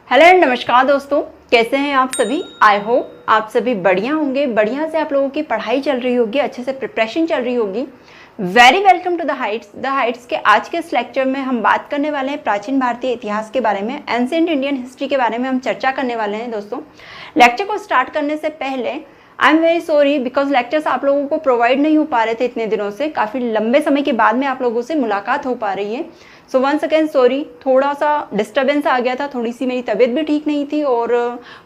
Hello and नमस्कार दोस्तों, कैसे हैं आप सभी। आई होप आप सभी बढ़िया होंगे। बढ़िया से आप लोगों की पढ़ाई चल रही होगी, अच्छे से प्रिपरेशन चल रही होगी। Very welcome to the heights के आज के इस लेक्चर में हम बात करने वाले हैं प्राचीन भारतीय इतिहास के बारे में, एंशिएंट इंडियन हिस्ट्री के बारे में हम चर्चा करने वाले हैं। दोस्तों, लेक्चर को स्टार्ट करने से पहले I am very sorry because lectures आप लोगों को प्रोवाइड नहीं हो पा रहे थे इतने दिनों से। काफ़ी लंबे समय के बाद में आप लोगों से मुलाकात हो पा रही है। सो वंस अगेन सॉरी, थोड़ा सा डिस्टर्बेंस आ गया था, थोड़ी सी मेरी तबीयत भी ठीक नहीं थी और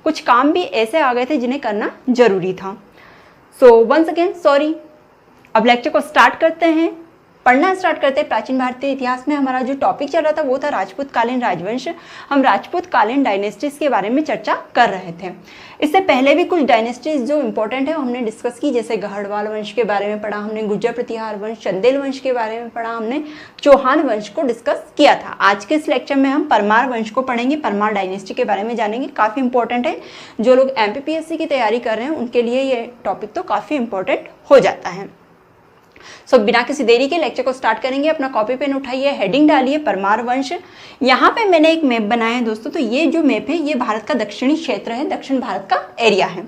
कुछ काम भी ऐसे आ गए थे जिन्हें करना जरूरी था। So once again sorry. अब लेक्चर को स्टार्ट करते हैं, पढ़ना स्टार्ट करते हैं। प्राचीन भारतीय इतिहास में हमारा जो टॉपिक चल रहा था वो था राजपूत कालीन राजवंश। हम राजपूत कालीन डायनेस्टीज के बारे में चर्चा कर रहे थे। इससे पहले भी कुछ डायनेस्टीज जो इंपॉर्टेंट है हमने डिस्कस की, जैसे गढ़वाल वंश के बारे में पढ़ा हमने, गुर्जर प्रतिहार वंश, चंदेल वंश के बारे में पढ़ा हमने, चौहान वंश को डिस्कस किया था। आज के इस लेक्चर में हम परमार वंश को पढ़ेंगे, परमार डायनेस्टी के बारे में जानेंगे। काफ़ी इंपॉर्टेंट है, जो लोग MPPSC की तैयारी कर रहे हैं उनके लिए ये टॉपिक तो काफ़ी इंपॉर्टेंट हो जाता है। सो बिना किसी देरी के लेक्चर को स्टार्ट करेंगे। अपना कॉपी पेन उठाइए, हेडिंग डालिए परमार वंश। यहाँ पे मैंने एक मैप बनाया है दोस्तों। तो ये जो मैप है ये भारत का दक्षिणी क्षेत्र है, दक्षिण भारत का एरिया है।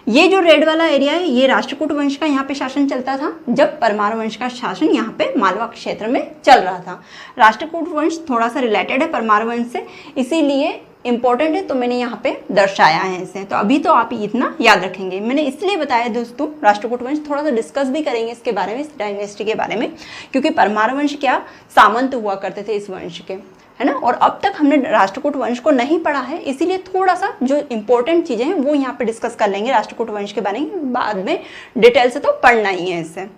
ये जो रेड वाला एरिया है ये राष्ट्रकूट वंश का यहाँ पे शासन चलता था, जब परमार वंश का शासन यहाँ पे मालवा क्षेत्र में चल रहा था। राष्ट्रकूट वंश थोड़ा सा रिलेटेड है परमार वंश से, इसीलिए इंपॉर्टेंट है तो मैंने यहाँ पे दर्शाया है इसे। तो अभी तो आप इतना याद रखेंगे। मैंने इसलिए बताया दोस्तों राष्ट्रकूट वंश, थोड़ा सा डिस्कस भी करेंगे इसके बारे में, इस डायनेस्टी के बारे में, क्योंकि परमार वंश क्या सामंत हुआ करते थे इस वंश के, है ना। और अब तक हमने राष्ट्रकूट वंश को नहीं पढ़ा है, इसीलिए थोड़ा सा जो इंपॉर्टेंट चीज़ें हैं वो यहाँ पे डिस्कस कर लेंगे राष्ट्रकूट वंश के बारे में। बाद में डिटेल से तो पढ़ना ही है इससे।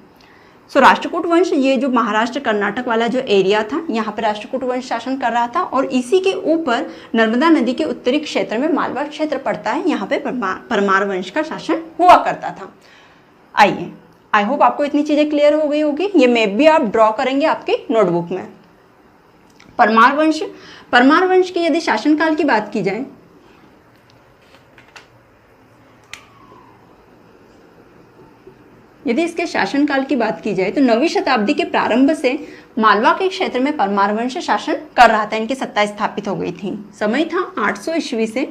सो राष्ट्रकूट वंश ये जो महाराष्ट्र कर्नाटक वाला जो एरिया था यहाँ पे राष्ट्रकूट वंश शासन कर रहा था, और इसी के ऊपर नर्मदा नदी के उत्तरी क्षेत्र में मालवा क्षेत्र पड़ता है, यहाँ पे परमार वंश का शासन हुआ करता था। आइए, आई होप आपको इतनी चीज़ें क्लियर हो गई होगी। ये मैप भी आप ड्रॉ करेंगे आपकी नोटबुक में। परमार वंश की यदि शासनकाल की बात की जाए, यदि इसके शासनकाल की बात की जाए तो 9वीं शताब्दी के प्रारंभ से मालवा के क्षेत्र में परमार वंश शासन कर रहा था। इनकी सत्ता स्थापित हो गई थी। समय था 800 ईस्वी से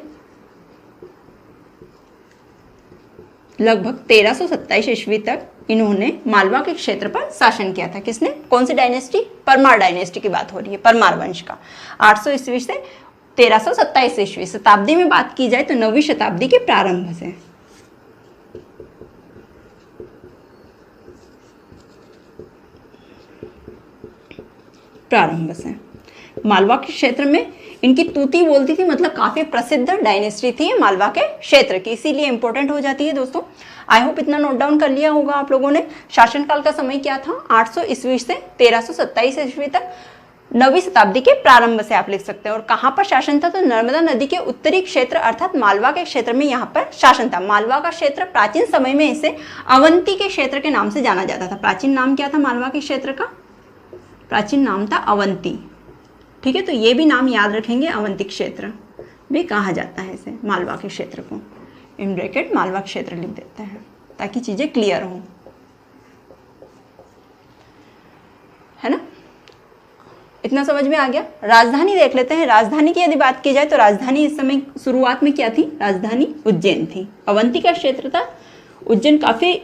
लगभग 1327 ईस्वी तक इन्होंने मालवा के क्षेत्र पर शासन किया था। किसने, कौन सी डायनेस्टी? परमार डायनेस्टी की बात हो रही है, परमार वंश का। 800 ईस्वी से 1327 ईस्वी। शताब्दी में बात की जाए तो 9वीं शताब्दी के प्रारंभ से। मालवा के क्षेत्र में इनकी तूती बोलती थी, मतलब काफी प्रसिद्ध डायनेस्टी थी मालवा के क्षेत्र की, इसीलिए इंपॉर्टेंट हो जाती है दोस्तों। आई होप इतना नोट डाउन कर लिया होगा आप लोगों ने। शासनकाल का समय क्या था? 800 ईस्वी से 1327 ईस्वी तक, 9वीं शताब्दी के प्रारंभ से आप लिख सकते हैं। और कहाँ पर शासन था? तो नर्मदा नदी के उत्तरी क्षेत्र अर्थात मालवा के क्षेत्र में यहाँ पर शासन था। मालवा का क्षेत्र प्राचीन समय में इसे अवंती के क्षेत्र के नाम से जाना जाता था। प्राचीन नाम क्या था मालवा के क्षेत्र का? प्राचीन नाम था अवंती। ठीक है, तो ये भी नाम याद रखेंगे, अवंती क्षेत्र भी कहा जाता है इसे, मालवा के क्षेत्र को। इन ब्रैकेट मालवा क्षेत्र लिख देते हैं ताकि चीजें क्लियर हों, है ना। इतना समझ में आ गया। राजधानी देख लेते हैं। राजधानी की यदि बात की जाए तो राजधानी इस समय शुरुआत में क्या थी? राजधानी उज्जैन थी। अवंती का क्षेत्र था, उज्जैन काफी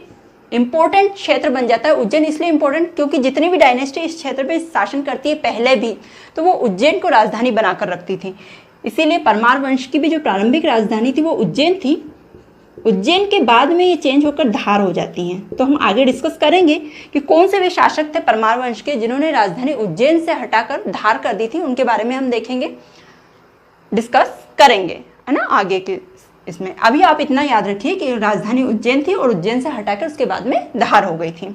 इंपॉर्टेंट क्षेत्र बन जाता है। उज्जैन इसलिए इंपॉर्टेंट क्योंकि जितनी भी डायनेस्टी इस क्षेत्र पे शासन करती है पहले भी, तो वो उज्जैन को राजधानी बनाकर रखती थी। इसीलिए परमार वंश की भी जो प्रारंभिक राजधानी थी वो उज्जैन थी। उज्जैन के बाद में ये चेंज होकर धार हो जाती हैं। तो हम आगे डिस्कस करेंगे कि कौन से वे शासक थे परमार वंश के जिन्होंने राजधानी उज्जैन से हटाकर धार कर दी थी, उनके बारे में हम देखेंगे, डिस्कस करेंगे, है ना, आगे के इसमें। अभी आप इतना याद रखिए कि राजधानी उज्जैन थी और उज्जैन से हटाकर उसके बाद में धार हो गई थी।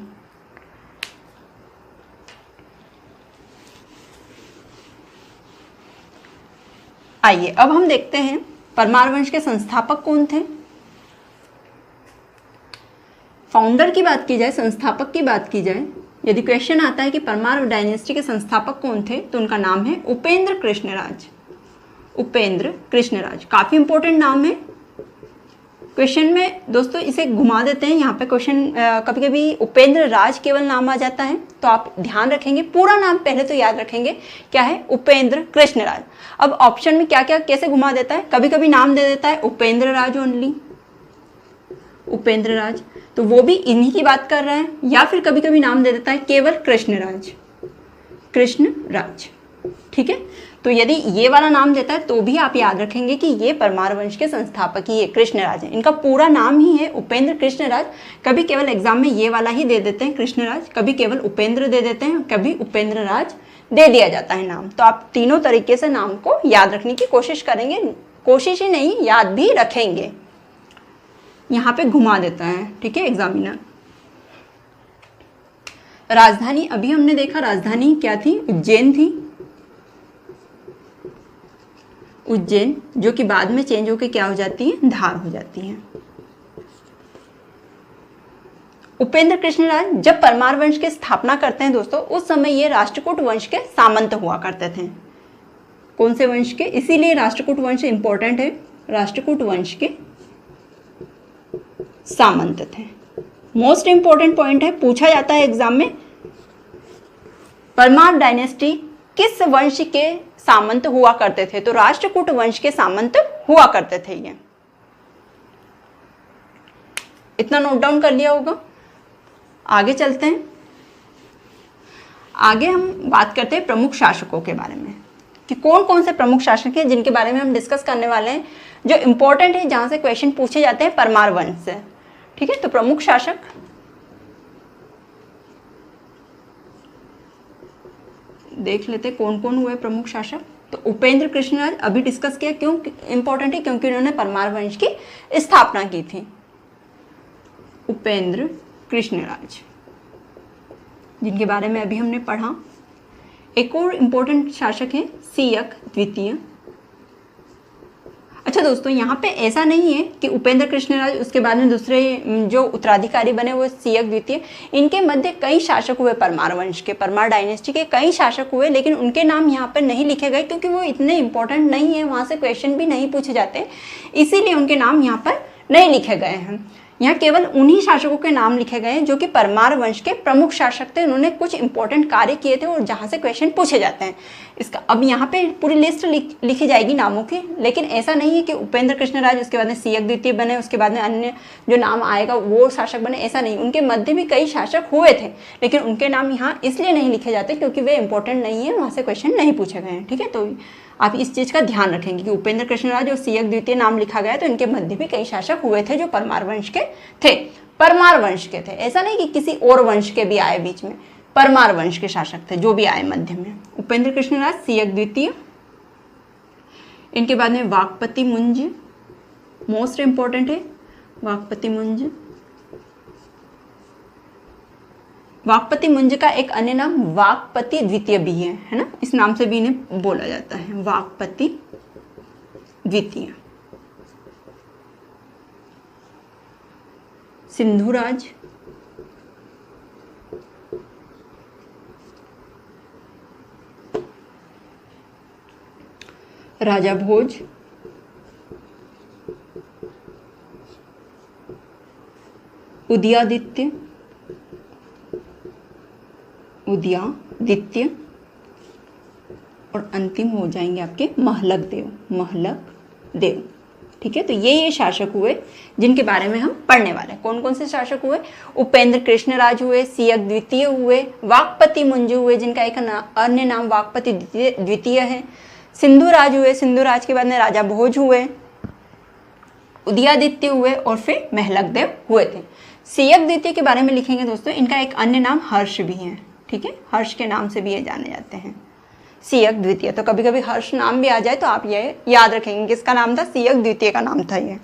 आइए अब हम देखते हैं परमार वंश के संस्थापक कौन थे। फाउंडर की बात की जाए, संस्थापक की बात की जाए, यदि क्वेश्चन आता है कि परमार डायनेस्टी के संस्थापक कौन थे तो उनका नाम है उपेंद्र कृष्णराज। उपेंद्र कृष्णराज काफी इंपॉर्टेंट नाम है। क्वेश्चन में दोस्तों इसे घुमा देते हैं। यहाँ पे क्वेश्चन कभी कभी उपेंद्र राज केवल नाम आ जाता है, तो आप ध्यान रखेंगे पूरा नाम पहले तो याद रखेंगे क्या है, उपेंद्र कृष्णराज। अब ऑप्शन में क्या क्या कैसे घुमा देता है, कभी कभी नाम दे देता है उपेंद्र राज ओनली, उपेंद्र राज, तो वो भी इन्हीं की बात कर रहा है, या फिर कभी कभी नाम दे देता है केवल कृष्णराज, कृष्णराज। ठीक है, तो यदि ये वाला नाम देता है तो भी आप याद रखेंगे कि ये परमार वंश के संस्थापक ही ये कृष्णराज है। इनका पूरा नाम ही है उपेंद्र कृष्णराज। कभी केवल एग्जाम में ये वाला ही दे देते हैं कृष्णराज, कभी केवल उपेंद्र दे देते हैं, कभी उपेंद्र राज दे दिया जाता है नाम। तो आप तीनों तरीके से नाम को याद रखने की कोशिश करेंगे, कोशिश ही नहीं याद भी रखेंगे। यहाँ पे घुमा देता है, ठीक है एग्जामिनर। राजधानी अभी हमने देखा, राजधानी क्या थी, उज्जैन थी, उज्जैन, जो कि बाद में चेंज होकर क्या हो जाती है, धार हो जाती है। उपेंद्र कृष्णराज जब परमार वंश की स्थापना करते हैं दोस्तों, उस समय ये राष्ट्रकूट वंश के सामंत हुआ करते थे। कौन से वंश के, इसीलिए राष्ट्रकूट वंश इंपॉर्टेंट है, राष्ट्रकूट वंश के सामंत थे। मोस्ट इंपॉर्टेंट पॉइंट है, पूछा जाता है एग्जाम में, परमार डायनेस्टी किस वंश के सामंत हुआ करते थे, तो राष्ट्रकूट वंश के सामंत हुआ करते थे ये। इतना नोट डाउन कर लिया होगा। आगे चलते हैं, आगे हम बात करते हैं प्रमुख शासकों के बारे में कि कौन कौन से प्रमुख शासक हैं जिनके बारे में हम डिस्कस करने वाले हैं, जो इंपॉर्टेंट है, जहां से क्वेश्चन पूछे जाते हैं परमार वंश से। ठीक है, तो प्रमुख शासक देख लेते कौन कौन हुए प्रमुख शासक। तो उपेंद्र कृष्णराज अभी डिस्कस किया, क्यों इंपॉर्टेंट है, क्योंकि उन्होंने परमार वंश की स्थापना की थी। उपेंद्र कृष्णराज जिनके बारे में अभी हमने पढ़ा। एक और इंपॉर्टेंट शासक है सियक द्वितीय। अच्छा दोस्तों, यहाँ पे ऐसा नहीं है कि उपेंद्र कृष्णराज उसके बाद में दूसरे जो उत्तराधिकारी बने वो सियक द्वितीय, इनके मध्य कई शासक हुए परमार वंश के, परमार डायनेस्टी के कई शासक हुए, लेकिन उनके नाम यहाँ पर नहीं लिखे गए क्योंकि वो इतने इंपॉर्टेंट नहीं है, वहाँ से क्वेश्चन भी नहीं पूछे जाते, इसीलिए उनके नाम यहाँ पर नहीं लिखे गए हैं। यहाँ केवल उन्हीं शासकों के नाम लिखे गए हैं जो कि परमार वंश के प्रमुख शासक थे, उन्होंने कुछ इंपॉर्टेंट कार्य किए थे और जहाँ से क्वेश्चन पूछे जाते हैं। इसका अब यहाँ पे पूरी लिस्ट लिखी जाएगी नामों की, लेकिन ऐसा नहीं है कि उपेंद्र कृष्णराज उसके बाद में सियक द्वितीय बने, उसके बाद में अन्य जो नाम आएगा वो शासक बने, ऐसा नहीं। उनके मध्य भी कई शासक हुए थे, लेकिन उनके नाम यहाँ इसलिए नहीं लिखे जाते क्योंकि वे इंपॉर्टेंट नहीं है, वहाँ से क्वेश्चन नहीं पूछे गए हैं। ठीक है, तो आप इस चीज़ का ध्यान रखेंगे कि उपेंद्र कृष्णराज और सियक द्वितीय नाम लिखा गया, तो इनके मध्य भी कई शासक हुए थे जो परमार वंश के थे, परमार वंश के थे, ऐसा नहीं कि किसी और वंश के भी आए बीच में, परमार वंश के शासक थे जो भी आए मध्य में। उपेंद्र कृष्णराज, सियक द्वितीय, इनके बाद में वाकपति मुंज, मोस्ट इंपॉर्टेंट है वाकपति मुंज। वाकपति मुंज का एक अन्य नाम वाकपति द्वितीय भी है ना, इस नाम से भी इन्हें बोला जाता है, वाकपति द्वितीय। सिंधुराज, राजा भोज, उदयादित्य, उदयादित्य, और अंतिम हो जाएंगे आपके महलक देव, महलक देव। ठीक है, तो ये शासक हुए जिनके बारे में हम पढ़ने वाले हैं। कौन कौन से शासक हुए, उपेंद्र कृष्णराज हुए, सियक द्वितीय हुए, वाकपति मुंज हुए जिनका एक अन्य नाम वाकपति द्वितीय है, सिंधुराज हुए, सिंधुराज के बाद में राजा भोज हुए, उदयादित्य हुए और फिर महलक देव हुए थे। सियक द्वितीय के बारे में लिखेंगे दोस्तों, इनका एक अन्य नाम हर्ष भी है। ठीक है, हर्ष के नाम से भी ये जाने जाते हैं, सियक द्वितीय। तो कभी कभी हर्ष नाम भी आ जाए तो आप ये याद रखेंगे किसका नाम था, सियक द्वितीय का नाम था ये।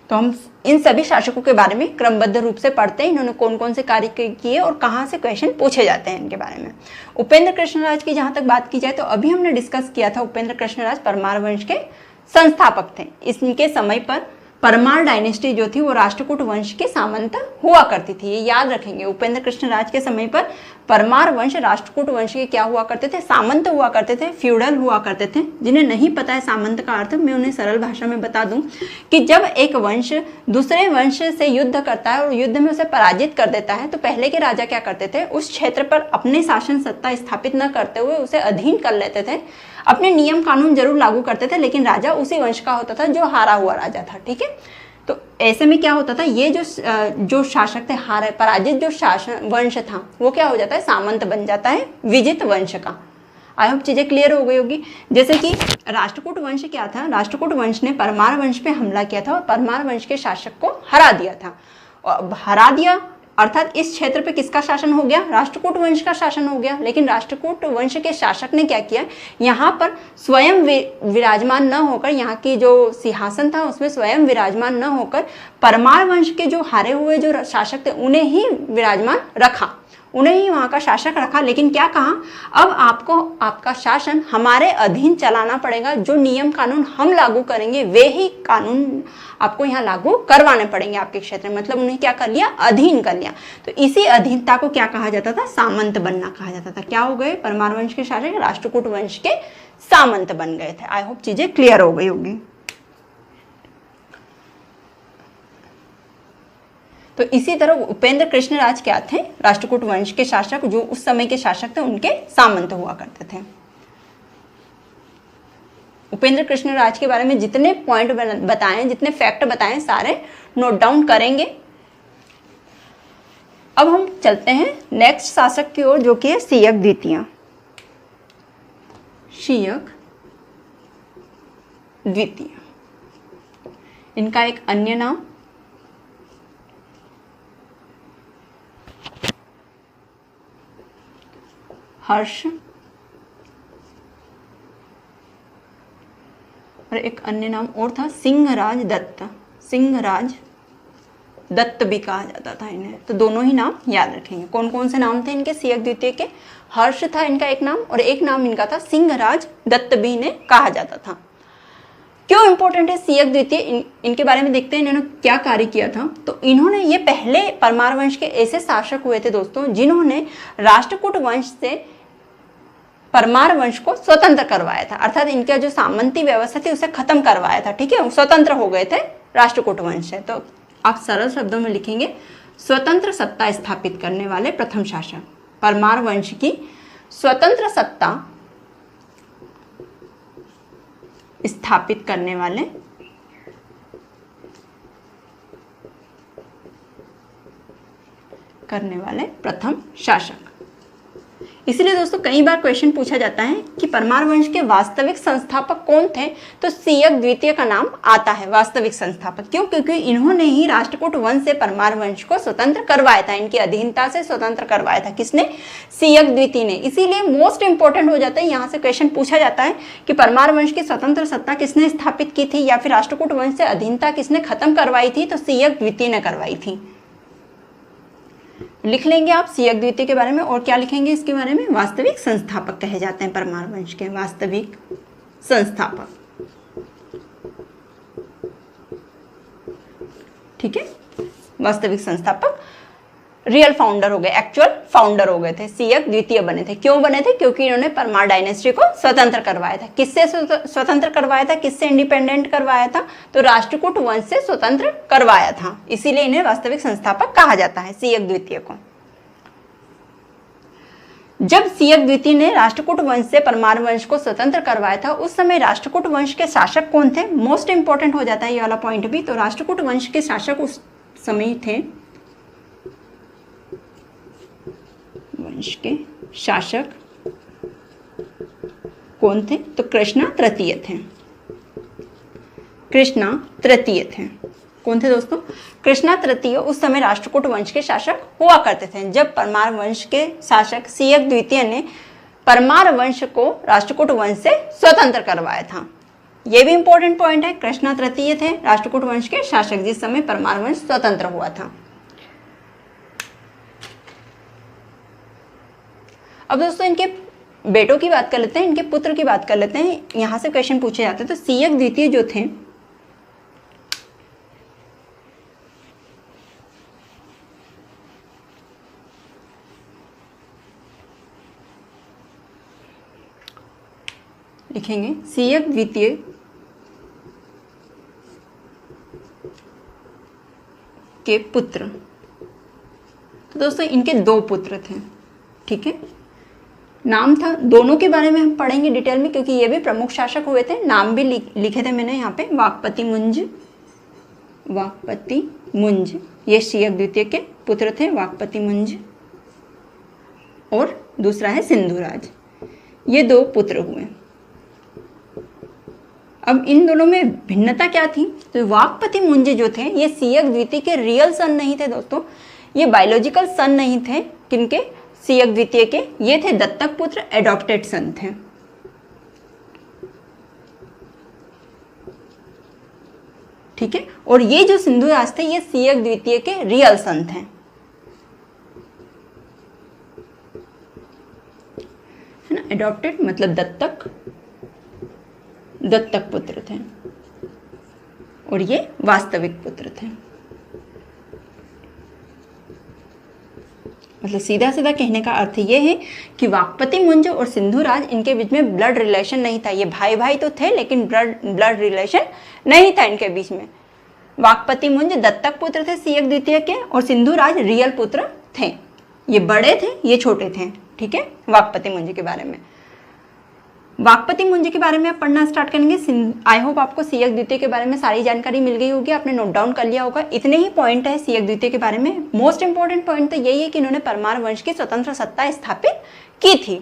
तो हम इन सभी शासकों के बारे में क्रमबद्ध रूप से पढ़ते हैं, इन्होंने कौन कौन से कार्य किए और कहाँ से क्वेश्चन पूछे जाते हैं इनके बारे में। उपेंद्र कृष्णराज की जहाँ तक बात की जाए तो अभी हमने डिस्कस किया था, उपेंद्र कृष्णराज परमार वंश के संस्थापक थे। इनके समय पर परमार डायनेस्टी जो थी वो राष्ट्रकूट वंश के सामंत हुआ करती थी। ये याद रखेंगे, उपेंद्र कृष्ण राज के समय पर परमार वंश राष्ट्रकूट वंश के क्या हुआ करते थे, सामंत हुआ करते थे, फ्यूडल हुआ करते थे। जिन्हें नहीं पता है सामंत का अर्थ, मैं उन्हें सरल भाषा में बता दूं कि जब एक वंश दूसरे वंश से युद्ध करता है और युद्ध में उसे पराजित कर देता है तो पहले के राजा क्या करते थे, उस क्षेत्र पर अपने शासन सत्ता स्थापित न करते हुए उसे अधीन कर लेते थे। अपने नियम कानून जरूर लागू करते थे, लेकिन राजा उसी वंश का होता था जो हारा हुआ राजा था। ठीक है, तो ऐसे में क्या होता था, ये जो शासक थे, हारे पराजित जो शासन वंश था वो क्या हो जाता है, सामंत बन जाता है विजित वंश का। आई होप चीजें क्लियर हो गई होगी। जैसे कि राष्ट्रकूट वंश क्या था, राष्ट्रकूट वंश ने परमार वंश पे हमला किया था और परमार वंश के शासक को हरा दिया था। और हरा दिया अर्थात इस क्षेत्र पे किसका शासन हो गया, राष्ट्रकूट वंश का शासन हो गया। लेकिन राष्ट्रकूट वंश के शासक ने क्या किया, यहाँ पर स्वयं विराजमान न होकर, यहाँ की जो सिंहासन था उसमें स्वयं विराजमान न होकर परमार वंश के जो हारे हुए जो शासक थे उन्हें ही विराजमान रखा, उन्हें ही वहाँ का शासक रखा। लेकिन क्या कहा, अब आपको आपका शासन हमारे अधीन चलाना पड़ेगा, जो नियम कानून हम लागू करेंगे वे ही कानून आपको यहाँ लागू करवाने पड़ेंगे आपके क्षेत्र में। मतलब उन्हें क्या कर लिया, अधीन कर लिया। तो इसी अधीनता को क्या कहा जाता था, सामंत बनना कहा जाता था। क्या हो गए, परमार वंश के शासक राष्ट्रकूट वंश के सामंत बन गए थे। आई होप चीजें क्लियर हो गई होगी। तो इसी तरह उपेंद्र कृष्ण राज क्या थे, राष्ट्रकूट वंश के शासक, जो उस समय के शासक थे उनके सामंत हुआ करते थे। उपेंद्र कृष्ण राज के बारे में जितने पॉइंट बताएं, जितने फैक्ट बताएं, सारे नोट डाउन करेंगे। अब हम चलते हैं नेक्स्ट शासक की ओर, जो कि है सियक द्वितीय। सियक द्वितीय, इनका एक अन्य नाम हर्ष और एक अन्य नाम और था सिंहराज दत्त। सिंहराज दत्त भी कहा जाता था इन्हें। तो दोनों ही नाम याद रखेंगे। कौन कौन से नाम थे इनके, सियक द्वितीय के हर्ष था इनका एक नाम, और एक नाम इनका था सिंहराज दत्त भी इन्हें कहा जाता था। क्यों इंपॉर्टेंट है सियक द्वितीय, इनके बारे में देखते हैं इन्होंने क्या कार्य किया था। तो इन्होंने, ये पहले परमार वंश के ऐसे शासक हुए थे दोस्तों जिन्होंने राष्ट्रकूट वंश से परमार वंश को स्वतंत्र करवाया था, अर्थात इनका जो सामंती व्यवस्था थी उसे खत्म करवाया था। ठीक है, स्वतंत्र हो गए थे राष्ट्रकूट वंश से। तो आप सरल शब्दों में लिखेंगे, स्वतंत्र सत्ता स्थापित करने वाले प्रथम शासक, परमार वंश की स्वतंत्र सत्ता स्थापित करने वाले प्रथम शासक। इसलिए दोस्तों कई बार क्वेश्चन पूछा जाता है कि परमार वंश के वास्तविक संस्थापक कौन थे, तो सियक द्वितीय का नाम आता है वास्तविक संस्थापक। क्यों, क्योंकि इन्होंने ही राष्ट्रकूट वंश से परमार वंश को स्वतंत्र करवाया था, इनकी अधीनता से स्वतंत्र करवाया था। किसने, सियक द्वितीय ने। इसीलिए मोस्ट इंपॉर्टेंट हो जाता है, यहाँ से क्वेश्चन पूछा जाता है कि परमार वंश की स्वतंत्र सत्ता किसने स्थापित की थी, या फिर राष्ट्रकूट वंश से अधीनता किसने खत्म करवाई थी, तो सियक द्वितीय ने करवाई थी। लिख लेंगे आप सियक द्वितीय के बारे में। और क्या लिखेंगे इसके बारे में, वास्तविक संस्थापक कहे जाते हैं परमार वंश के, वास्तविक संस्थापक। ठीक है, वास्तविक संस्थापक, रियल फाउंडर हो गए, एक्चुअल फाउंडर हो गए थे, सियक द्वितीय बने थे। क्यों बने थे, क्योंकि इन्होंने परमार डायनेस्टी को स्वतंत्र करवाया था। किससे स्वतंत्र करवाया था, किससे इंडिपेंडेंट करवाया था, तो राष्ट्रकूट वंश से स्वतंत्र करवाया था। इसीलिए इन्हें वास्तविक संस्थापक कहा जाता है, सियक द्वितीय को। जब सियक द्वितीय ने राष्ट्रकूट वंश से परमार वंश को स्वतंत्र करवाया था, उस समय राष्ट्रकूट वंश के शासक कौन थे, मोस्ट इंपॉर्टेंट हो जाता है ये वाला पॉइंट भी। तो राष्ट्रकूट वंश के शासक उस समय थे, वंश के शासक कौन थे, तो कृष्णा तृतीय थे। कृष्णा तृतीय थे। कौन थे दोस्तों, कृष्णा तृतीय उस समय राष्ट्रकूट वंश के शासक हुआ करते थे, जब परमार वंश के शासक सियक द्वितीय ने परमार वंश को राष्ट्रकूट वंश से स्वतंत्र करवाया था। यह भी इंपॉर्टेंट पॉइंट है, कृष्णा तृतीय थे राष्ट्रकूट वंश के शासक जिस समय परमार वंश स्वतंत्र हुआ था। अब दोस्तों इनके बेटों की बात कर लेते हैं, इनके पुत्र की बात कर लेते हैं। यहां से क्वेश्चन पूछे जाते हैं। तो सियक द्वितीय जो थे, लिखेंगे सीयक द्वितीय के पुत्र। तो दोस्तों इनके 2 पुत्र थे, ठीक है। नाम था, दोनों के बारे में हम पढ़ेंगे डिटेल में क्योंकि ये भी प्रमुख शासक हुए थे। नाम भी लिखे थे मैंने यहाँ पे, वाकपति मुंज, ये सीयक द्वितीय के पुत्र थे, वाकपति मुंज, और दूसरा है सिंधुराज। ये 2 पुत्र हुए। अब इन दोनों में भिन्नता क्या थी? तो वाकपति मुंज जो थे ये सीयक द्वितीय के रियल सन नहीं थे दोस्तों, ये बायोलॉजिकल सन नहीं थे। किनके? सीयक द्वितीय के। ये थे दत्तक पुत्र, एडॉप्टेड सन थे, ठीक है। और ये जो सिंधुराज थे ये सीयक द्वितीय के रियल सन थे, है ना। एडॉप्टेड मतलब दत्तक पुत्र थे, और ये वास्तविक पुत्र थे। मतलब सीधा सीधा कहने का अर्थ ये है कि वाकपति मुंज और सिंधुराज, इनके बीच में ब्लड रिलेशन नहीं था। ये भाई भाई तो थे लेकिन ब्लड रिलेशन नहीं था इनके बीच में। वाकपति मुंज दत्तक पुत्र थे सीयक द्वितीय के, और सिंधुराज रियल पुत्र थे। ये बड़े थे, ये छोटे थे, ठीक है। वाकपति मुंज के बारे में, वाकपति मुंज के बारे में आप पढ़ना स्टार्ट करेंगे। आई होप आपको सीयक द्वितीय के बारे में सारी जानकारी मिल गई होगी, आपने नोट डाउन कर लिया होगा। इतने ही पॉइंट है सीयक द्वितीय के बारे में। मोस्ट इंपॉर्टेंट पॉइंट तो यही है कि इन्होंने परमार वंश की स्वतंत्र सत्ता स्थापित की थी,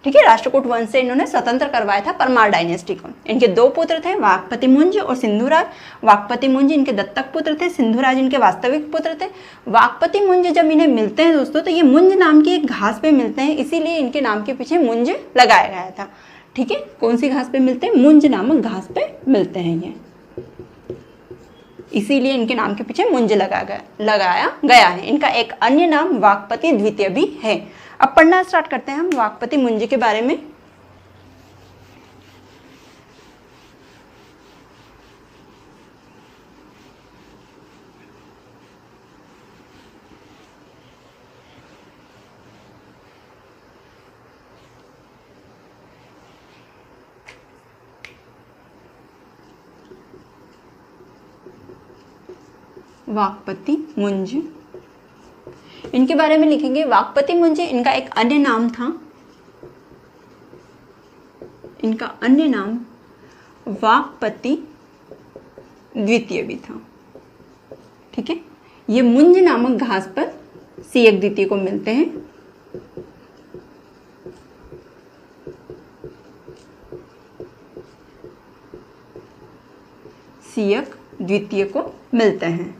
ठीक है। राष्ट्रकूट वंश से इन्होंने स्वतंत्र करवाया था परमार डायनेस्टी को। इनके 2 पुत्र थे, वाकपति मुंज और सिंधुराज। वाकपति मुंज इनके दत्तक पुत्र थे, सिंधुराज इनके वास्तविक पुत्र थे। वाकपति मुंज जब इन्हें मिलते हैं दोस्तों, तो ये मुंज नाम की एक घास पे मिलते हैं, इसीलिए इनके नाम के पीछे मुंज लगाया गया था, ठीक है। कौन सी घास पे मिलते हैं? मुंज नामक घास पे मिलते हैं ये, इसीलिए इनके नाम के पीछे मुंज लगाया गया है। इनका एक अन्य नाम वाकपति द्वितीय भी है। अब पढ़ना स्टार्ट करते हैं हम वाकपति मुंज के बारे में। वाकपति मुंज, इनके बारे में लिखेंगे वाकपति मुंज इनका एक अन्य नाम था, इनका अन्य नाम वाकपति द्वितीय भी था, ठीक है। ये मुंज नामक घास पर सीयक द्वितीय को मिलते हैं। सीयक द्वितीय को मिलते हैं,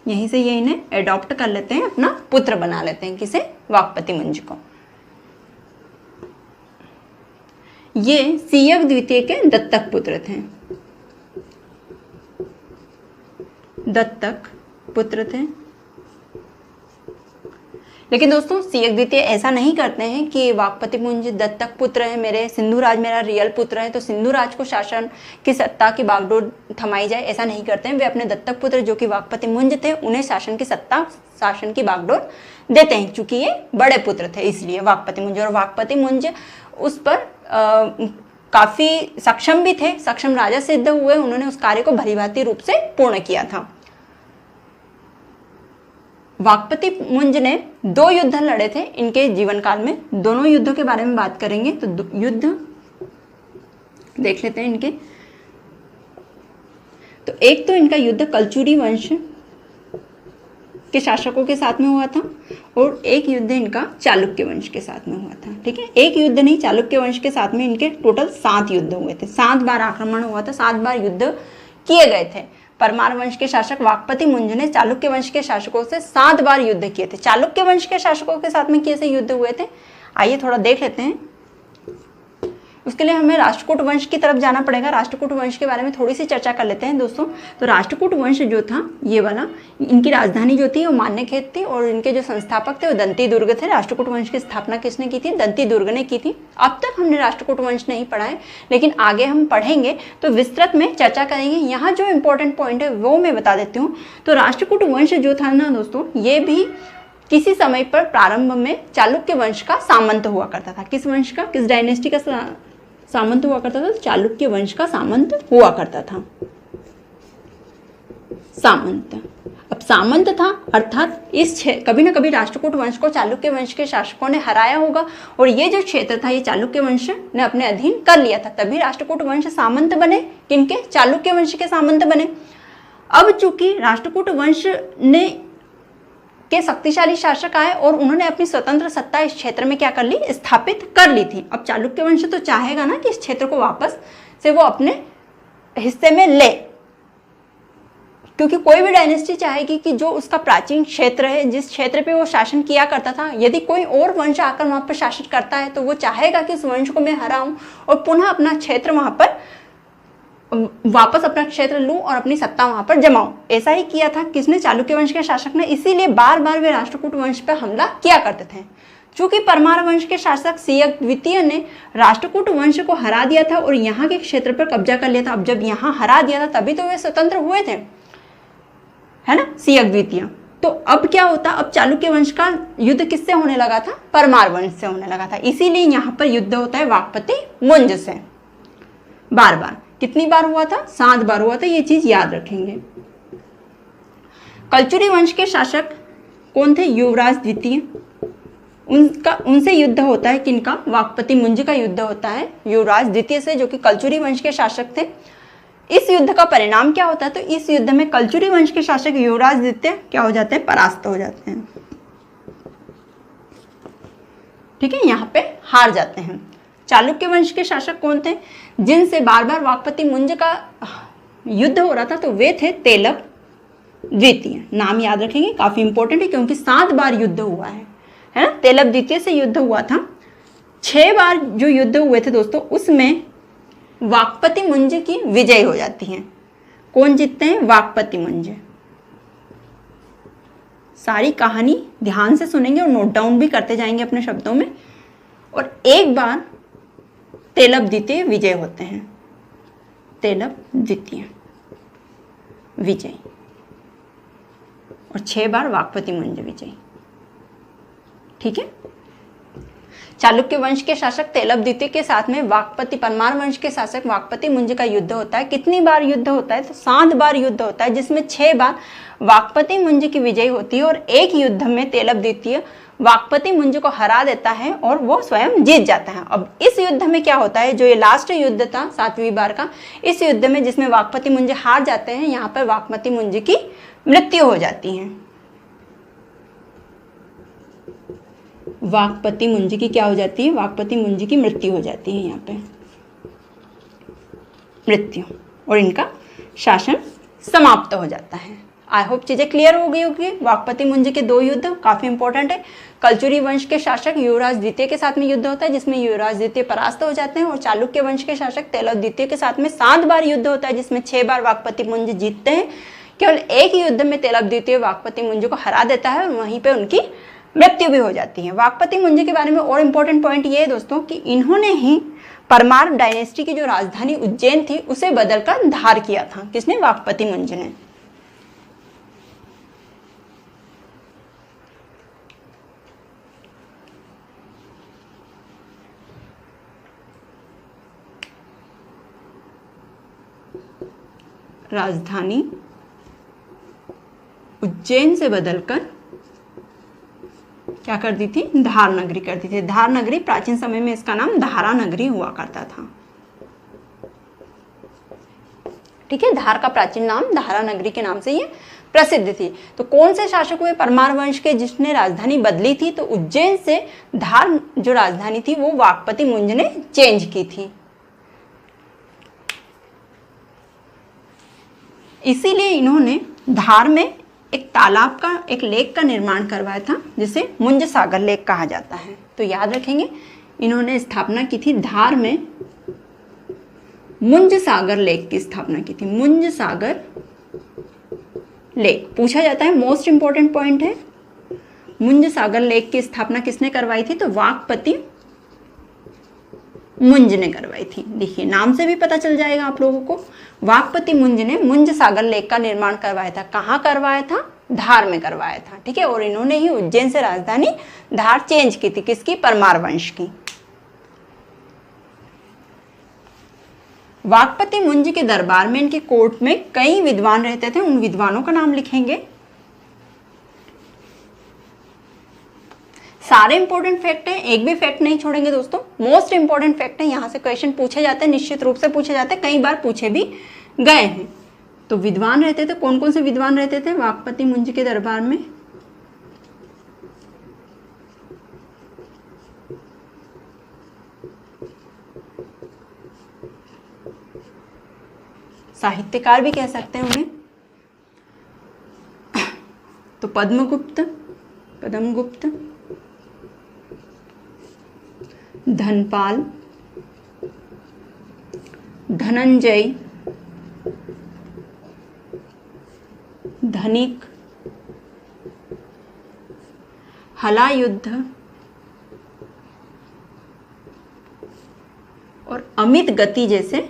यहीं से ये इन्हें एडॉप्ट कर लेते हैं, अपना पुत्र बना लेते हैं। किसे? वाकपति मुंज को। ये सीयक द्वितीय के दत्तक पुत्र थे, दत्तक पुत्र थे। लेकिन दोस्तों सीयक द्वितीय ऐसा नहीं करते हैं कि वाकपति मुंज दत्तक पुत्र है मेरे, सिंधुराज मेरा रियल पुत्र है, तो सिंधुराज को शासन की सत्ता की बागडोर थमाई जाए, ऐसा नहीं करते हैं। वे अपने दत्तक पुत्र जो कि वाकपति मुंज थे उन्हें शासन की सत्ता, शासन की बागडोर देते हैं, क्योंकि ये बड़े पुत्र थे इसलिए वाकपति मुंज। और वाकपति मुंज उस पर काफी सक्षम भी थे, सक्षम राजा सिद्ध हुए। उन्होंने उस कार्य को भलीभांति रूप से पूर्ण किया था। वाकपति मुंज ने 2 युद्ध लड़े थे इनके जीवन काल में। दोनों युद्धों के बारे में बात करेंगे, तो युद्ध देख लेते हैं इनके। तो एक तो इनका युद्ध कलचुरी वंश के शासकों के साथ में हुआ था, और एक युद्ध इनका चालुक्य वंश के साथ में हुआ था, ठीक है। एक युद्ध नहीं, चालुक्य वंश के साथ में इनके टोटल 7 युद्ध हुए थे। 7 बार आक्रमण हुआ था, 7 बार युद्ध किए गए थे। परमार वंश के शासक वाकपति मुंज ने चालुक्य वंश के शासकों से 7 बार युद्ध किए थे। चालुक्य वंश के शासकों के साथ में कैसे युद्ध हुए थे, आइए थोड़ा देख लेते हैं। उसके लिए हमें राष्ट्रकूट वंश की तरफ जाना पड़ेगा। राष्ट्रकूट वंश के बारे में थोड़ी सी चर्चा कर लेते हैं दोस्तों। तो राष्ट्रकूट वंश जो था ये वाला, इनकी राजधानी जो थी वो मान्यखेत थी, और इनके जो संस्थापक थे वो दंती दुर्ग थे। राष्ट्रकूट वंश की स्थापना किसने की थी? दंती दुर्ग ने की थी। अब तक हमने राष्ट्रकूट वंश नहीं पढ़ा है, लेकिन आगे हम पढ़ेंगे तो विस्तृत में चर्चा करेंगे। यहाँ जो इंपॉर्टेंट पॉइंट है वो मैं बता देती हूँ। तो राष्ट्रकूट वंश जो था ना दोस्तों, ये भी किसी समय पर प्रारंभ में चालुक्य वंश का सामंत हुआ करता था। किस वंश का, किस डायनेस्टी का सामंत हुआ करता था? चालुक्य वंश का सामंत हुआ करता था। सामंत, अब सामंत था अर्थात इस कभी ना कभी राष्ट्रकूट वंश को चालुक्य वंश के शासकों ने हराया होगा और ये जो क्षेत्र था ये चालुक्य वंश ने अपने अधीन कर लिया था, तभी राष्ट्रकूट वंश सामंत बने। किनके? चालुक्य वंश के सामंत बने। अब चूंकि राष्ट्रकूट वंश ने के शक्तिशाली शासक आए और उन्होंने अपनी स्वतंत्र सत्ता इस क्षेत्र में क्या कर ली? स्थापित कर ली थी। अब चालुक्य वंश तो चाहेगा ना कि इस क्षेत्र को वापस से वो अपने हिस्से में ले, क्योंकि कोई भी डायनेस्टी चाहेगी कि जो उसका प्राचीन क्षेत्र है, जिस क्षेत्र पे वो शासन किया करता था, यदि कोई और वंश आकर वहां पर शासन करता है तो वो चाहेगा कि उस वंश को मैं हराऊं और पुनः अपना क्षेत्र वहां पर वापस अपना क्षेत्र लूं और अपनी सत्ता वहां पर जमाऊं। ऐसा ही किया था किसने? चालुक्य वंश के शासक ने। इसीलिए बार बार वे राष्ट्रकूट वंश पर हमला किया करते थे। चूंकि परमार वंश के शासक सियक द्वितीय ने राष्ट्रकूट वंश को हरा दिया था और यहाँ के क्षेत्र पर कब्जा कर लिया था। अब जब यहाँ हरा दिया था तभी तो वे स्वतंत्र हुए थे, है ना, सियक द्वितीय। तो अब क्या होता? अब चालुक्य वंश का युद्ध किससे होने लगा था? परमार वंश से होने लगा था। इसीलिए यहाँ पर युद्ध होता है वाकपति मुंज से। बार बार, कितनी बार हुआ था? 7 बार हुआ था, ये चीज याद रखेंगे। कलचुरी वंश के शासक कौन थे? युवराज द्वितीय। उनसे युद्ध होता है। किनका? वाकपति मुंज का युद्ध होता है युवराज द्वितीय से, जो कि कलचुरी वंश के शासक थे। इस युद्ध का परिणाम क्या होता है? तो इस युद्ध में कलचुरी वंश के शासक युवराज द्वितीय क्या हो जाते हैं? परास्त हो जाते हैं। ठीक है, यहाँ पे हार जाते हैं। चालुक्य वंश के शासक कौन थे जिनसे बार बार वाकपति मुंज का युद्ध हो रहा था? तो वे थे तेलप द्वितीय। नाम याद रखेंगे, काफी इंपॉर्टेंट है क्योंकि 7 बार युद्ध हुआ है ना। तेलप द्वितीय से युद्ध हुआ था। 6 बार जो युद्ध हुए थे दोस्तों, उसमें वाकपति मुंज की विजय हो जाती है। कौन जीतते हैं? वाकपति मुंज। सारी कहानी ध्यान से सुनेंगे और नोट डाउन भी करते जाएंगे अपने शब्दों में। और एक बार तेलप द्वितीय विजय होते हैं। तेलप द्वितीय विजय और 6 बार वाकपति मुंज विजय। ठीक है, चालुक्य वंश के शासक तेलप द्वितीय के साथ में वाकपति परमार वंश के शासक वाकपति मुंज का युद्ध होता है। कितनी बार युद्ध होता है? तो 7 बार युद्ध होता है, जिसमें 6 बार वाकपति मुंज की विजय होती है और एक युद्ध में तेलप द्वितीय वाकपति मुंज को हरा देता है और वो स्वयं जीत जाता है। अब इस युद्ध में क्या होता है? जो ये लास्ट युद्ध था 7वीं बार का, इस युद्ध में जिसमें वाकपति मुंज हार जाते हैं, यहाँ पर वाकपति मुंज की मृत्यु हो जाती है। वाकपति मुंज की क्या हो जाती है? वाकपति मुंज की मृत्यु हो जाती है यहाँ पे, मृत्यु, और इनका शासन समाप्त हो जाता है। आई होप चीजें क्लियर हो गई होगी। वाकपति मुंज के 2 युद्ध काफी इंपॉर्टेंट है। कलचुरी वंश के शासक युवराज द्वितीय के साथ में युद्ध होता है, जिसमें युवराज द्वितीय परास्त हो जाते हैं, और चालुक्य वंश के शासक तेलप द्वितीय के साथ में 7 बार युद्ध होता है, जिसमें 6 बार वाकपति मुंज जीतते हैं। केवल एक युद्ध में तेलप द्वितीय वाकपति मुंज को हरा देता है और वहीं पे उनकी मृत्यु भी हो जाती है। वाकपति मुंज के बारे में और इम्पोर्टेंट पॉइंट ये है दोस्तों कि इन्होंने ही परमार डायनेस्टी की जो राजधानी उज्जैन थी उसे बदलकर धार किया था। किसने? वाकपति मुंज ने। राजधानी उज्जैन से बदलकर क्या कर दी थी? धार नगरी कर दी थी। धार नगरी प्राचीन समय में इसका नाम धारा नगरी हुआ करता था। ठीक है, धार का प्राचीन नाम धारा नगरी के नाम से ये प्रसिद्ध थी। तो कौन से शासक हुए परमार वंश के जिसने राजधानी बदली थी? तो उज्जैन से धार जो राजधानी थी वो वाकपति मुंज ने चेंज की थी। इसीलिए इन्होंने धार में एक तालाब का, एक लेक का निर्माण करवाया था जिसे मुंज सागर लेक कहा जाता है। तो याद रखेंगे, इन्होंने स्थापना की थी धार में मुंज सागर लेक की स्थापना की थी। मुंज सागर लेक पूछा जाता है, मोस्ट इंपॉर्टेंट पॉइंट है। मुंज सागर लेक की स्थापना किसने करवाई थी? तो वाकपति मुंज ने करवाई थी। देखिए, नाम से भी पता चल जाएगा आप लोगों को। वाकपति मुंज ने मुंज सागर लेक का निर्माण करवाया था। कहाँ करवाया था? धार में करवाया था, ठीक है। और इन्होंने ही उज्जैन से राजधानी धार चेंज की थी, किसकी? परमार वंश की। वाकपति मुंज के दरबार में, इनके कोर्ट में कई विद्वान रहते थे, उन विद्वानों का नाम लिखेंगे। सारे इंपॉर्टेंट फैक्ट हैं, एक भी फैक्ट नहीं छोड़ेंगे दोस्तों। मोस्ट इंपॉर्टेंट फैक्ट है, यहां से क्वेश्चन पूछे जाते हैं, निश्चित रूप से पूछे जाते हैं, कई बार पूछे भी गए हैं। तो विद्वान रहते थे, कौन कौन से विद्वान रहते थे वाकपति मुंज के दरबार में? साहित्यकार भी कह सकते हैं उन्हें। तो पद्मगुप्त, धनपाल, धनंजय, धनिक, हलायुद्ध और अमित गति जैसे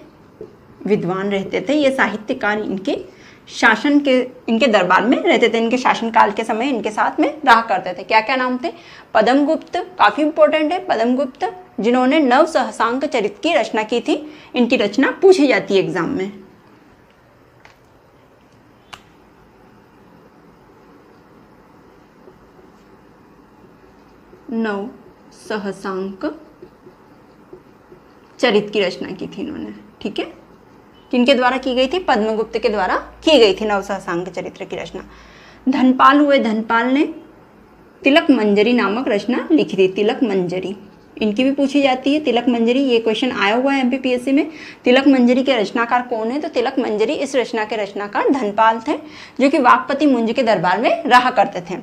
विद्वान रहते थे। ये साहित्यकार इनके शासन के, इनके दरबार में रहते थे, इनके शासनकाल के समय इनके साथ में रहा करते थे। क्या क्या नाम थे? पद्मगुप्त, काफी इंपॉर्टेंट है पद्मगुप्त, जिन्होंने नव सहसांक चरित की रचना की थी। इनकी रचना पूछी जाती है एग्जाम में। नव सहसांक चरित की रचना की थी इन्होंने, ठीक है। किनके द्वारा की गई थी? पद्मगुप्त के द्वारा की गई थी नव सहसांक चरित्र की रचना। धनपाल हुए, धनपाल ने तिलक मंजरी नामक रचना लिखी थी। तिलक मंजरी इनकी भी पूछी जाती है। तिलक मंजरी, ये क्वेश्चन आया हुआ है एमपीपीएससी में। तिलक मंजरी के रचनाकार कौन है? तो तिलक मंजरी, इस रचना के रचनाकार धनपाल थे, जो कि वाकपति मुंज के दरबार में रहा करते थे।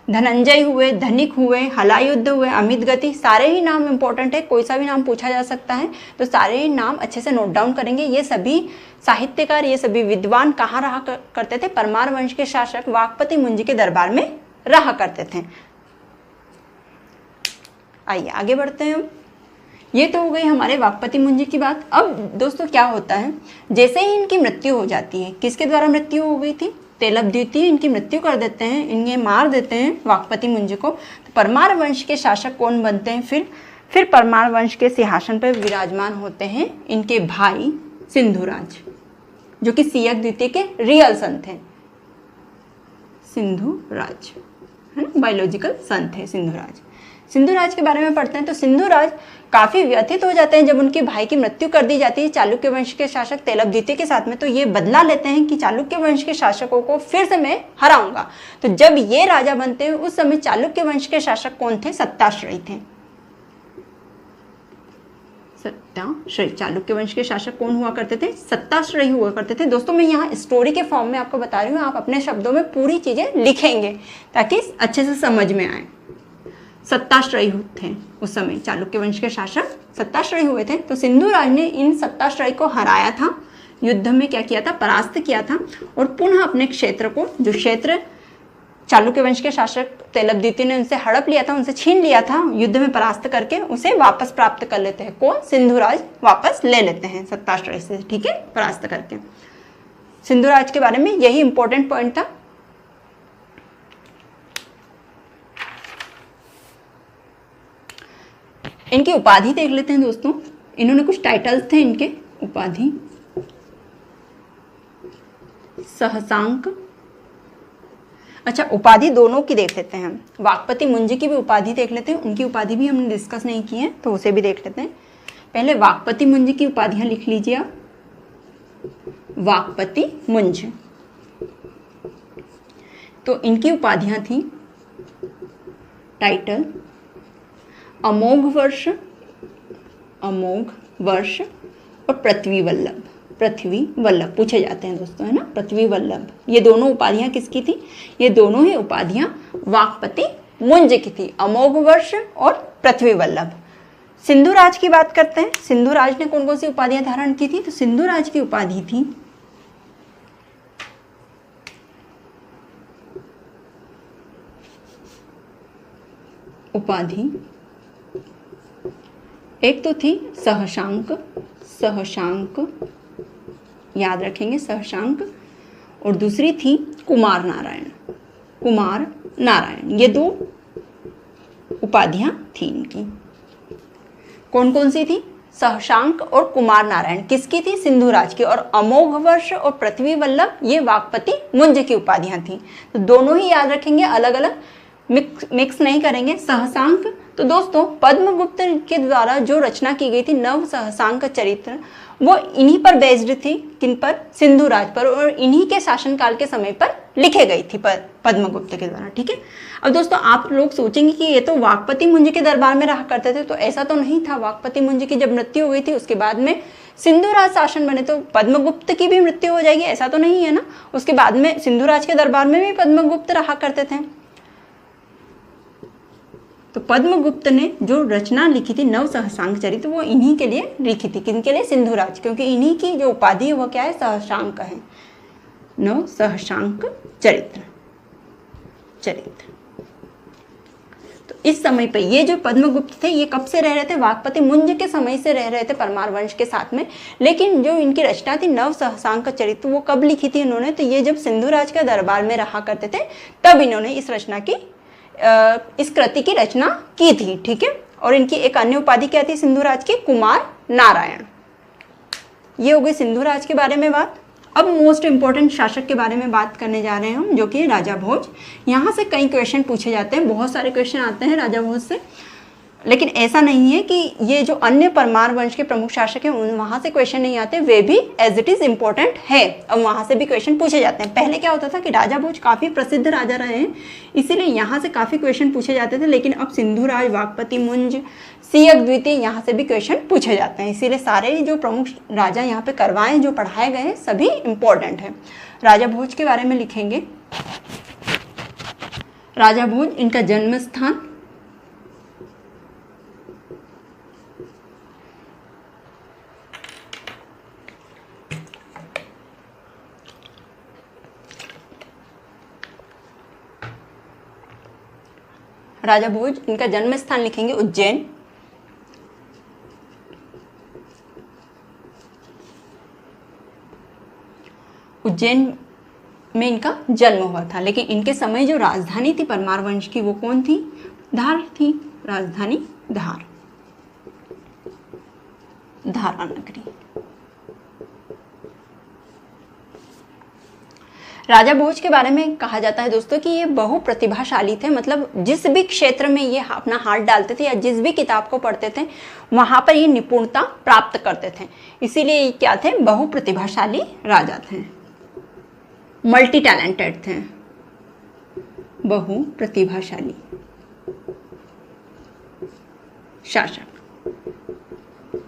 धनंजय हुए, धनिक हुए, हलायुद्ध हुए, अमित गति, सारे ही नाम इंपॉर्टेंट है, कोई सा भी नाम पूछा जा सकता है, तो सारे ही नाम अच्छे से नोट डाउन करेंगे। ये सभी साहित्यकार, ये सभी विद्वान कहाँ रहा करते थे? परमार वंश के शासक वाकपति मुंज के दरबार में रहा करते थे। आइए आगे बढ़ते हैं। अब ये तो हो गई हमारे वाकपति मुंज की बात। अब दोस्तों क्या होता है, जैसे ही इनकी मृत्यु हो जाती है, किसके द्वारा मृत्यु हो गई थी? तेलप द्वितीय इनकी मृत्यु कर देते हैं, इन्हें मार देते हैं वाकपति मुंज को। तो परमार वंश के शासक कौन बनते हैं? फिर परमार वंश के सिंहासन पर विराजमान होते हैं इनके भाई सिंधुराज, जो कि सियक द्वितीय के रियल सन थे। सिंधुराज है ना, बायोलॉजिकल सन थे सिंधुराज। सिंधुराज के बारे में पढ़ते हैं तो सिंधुराज काफी व्यथित हो जाते हैं जब उनके भाई की मृत्यु कर दी जाती है चालुक्य वंश के शासक तेलप द्वितीय के साथ में। तो ये बदला लेते हैं कि चालुक्य वंश के शासकों को फिर से मैं हराऊंगा। तो जब ये राजा बनते हैं उस समय चालुक्य वंश के शासक कौन थे? सत्ताश्रयी थे। सत्ताश्रयी, चालुक्य वंश के शासक कौन हुआ करते थे? सत्ताश्रयी हुआ करते थे। दोस्तों मैं यहाँ स्टोरी के फॉर्म में आपको बता रही हूँ, आप अपने शब्दों में पूरी चीजें लिखेंगे ताकि अच्छे से समझ में आए। सत्ताश्रयी थे उस समय, चालुक्य वंश के शासक सत्ताश्रयी हुए थे। तो सिंधुराज ने इन सत्ताश्रयी को हराया था, युद्ध में क्या किया था? परास्त किया था, और पुनः अपने क्षेत्र को, जो क्षेत्र चालुक्य वंश के शासक तेलप द्वितीय ने उनसे हड़प लिया था, उनसे छीन लिया था युद्ध में परास्त करके, उसे वापस प्राप्त कर लेते हैं। कौन? सिंधुराज वापस ले लेते हैं सत्ताश्रयी से, ठीक है, परास्त करके। सिंधुराज के बारे में यही इंपॉर्टेंट पॉइंट था। इनकी उपाधि देख लेते हैं दोस्तों। इन्होंने कुछ टाइटल्स थे इनके। उपाधि सहसांक, अच्छा उपाधि दोनों की देख लेते हैं। वाकपति मुंज की भी उपाधि देख लेते हैं, उनकी उपाधि भी हमने डिस्कस नहीं की है तो उसे भी देख लेते हैं। पहले वाकपति मुंज की उपाधियां लिख लीजिए आप। वाकपति मुंज, तो इनकी उपाधियां थी टाइटल अमोघ वर्ष, अमोघ वर्ष और पृथ्वी वल्लभ। पृथ्वी वल्लभ पूछे जाते हैं दोस्तों, है ना, पृथ्वी वल्लभ। ये दोनों उपाधियां किसकी थी? ये दोनों ही उपाधियां वाकपति मुंज की थी, अमोघ वर्ष और पृथ्वी वल्लभ। सिंधुराज की बात करते हैं। सिंधुराज ने कौन कौन सी उपाधियां धारण की थी? तो सिंधुराज की उपाधि थी एक तो थी सहशांक, सहशांक याद रखेंगे सहशांक, और दूसरी थी कुमार नारायण। कुमार नारायण, ये 2 उपाधियां थी इनकी। कौन कौन सी थी? सहशांक और कुमार नारायण किसकी थी? सिंधुराज की। और अमोघ वर्ष और पृथ्वी वल्लभ ये वाकपति मुंज की उपाधियां थी। तो दोनों ही याद रखेंगे, अलग अलग मिक्स नहीं करेंगे। सहसांक, तो दोस्तों पद्मगुप्त के द्वारा जो रचना की गई थी नव सहसांक चरित्र, वो इन्हीं पर बेस्ड थी। किन पर? सिंधुराज पर, और इन्हीं के शासनकाल के समय पर लिखे गई थी पद्मगुप्त के द्वारा। ठीक है। अब दोस्तों आप लोग सोचेंगे कि ये तो वाकपति मुंज के दरबार में रहा करते थे, तो ऐसा तो नहीं था। वाकपति मुंज की जब मृत्यु हो गई थी उसके बाद में सिंधुराज शासन बने, तो पद्मगुप्त की भी मृत्यु हो जाएगी, ऐसा तो नहीं है ना। उसके बाद में सिंधुराज के दरबार में भी पद्मगुप्त रहा करते थे। तो पद्मगुप्त ने जो रचना लिखी थी नव सहसांक चरित्र, वो इन्हीं के लिए लिखी थी। किनके लिए? सिंधुराज, क्योंकि इन्हीं की जो उपाधि है वो क्या है? सहसांक है। नव सहसांक चरित्र। तो इस समय पे ये जो पद्मगुप्त थे ये कब से रह रहे थे? वाकपति मुंज के समय से रह रहे थे परमार वंश के साथ में। लेकिन जो इनकी रचना थी नव सहसांक चरित्र, वो कब लिखी थी इन्होंने? तो ये जब सिंधुराज के दरबार में रहा करते थे तब इन्होंने इस कृति की रचना की थी। ठीक है। और इनकी एक अन्य उपाधि क्या थी सिंधुराज की? कुमार नारायण। ये हो गई सिंधुराज के बारे में बात। अब मोस्ट इंपॉर्टेंट शासक के बारे में बात करने जा रहे हैं हम, जो कि राजा भोज। यहाँ से कई क्वेश्चन पूछे जाते हैं, बहुत सारे क्वेश्चन आते हैं राजा भोज से। लेकिन ऐसा नहीं है कि ये जो अन्य परमार वंश के प्रमुख शासक हैं वहाँ से क्वेश्चन नहीं आते, वे भी एज इट इज इम्पोर्टेंट है। अब वहाँ से भी क्वेश्चन पूछे जाते हैं। पहले क्या होता था कि राजा भोज काफ़ी प्रसिद्ध राजा रहे हैं, इसीलिए यहाँ से काफ़ी क्वेश्चन पूछे जाते थे। लेकिन अब सिंधुराज, वाकपति मुंज, सियक द्वितीय, यहाँ से भी क्वेश्चन पूछे जाते हैं। इसीलिए सारे जो प्रमुख राजा यहाँ पे करवाए, जो पढ़ाए गए हैं, सभी इम्पोर्टेंट है। राजा भोज के बारे में लिखेंगे। राजा भोज, इनका जन्म स्थान राजा भोज, इनका जन्म स्थान लिखेंगे उज्जैन। उज्जैन में इनका जन्म हुआ था। लेकिन इनके समय जो राजधानी थी परमार वंश की वो कौन थी? धार थी। राजधानी धार, धारा नगरी। राजा भोज के बारे में कहा जाता है दोस्तों कि ये बहुप्रतिभाशाली थे। मतलब जिस भी क्षेत्र में ये अपना हाथ डालते थे या जिस भी किताब को पढ़ते थे वहाँ पर ये निपुणता प्राप्त करते थे। इसीलिए ये क्या थे? बहुप्रतिभाशाली राजा थे, मल्टी टैलेंटेड थे। बहुप्रतिभाशाली शासक।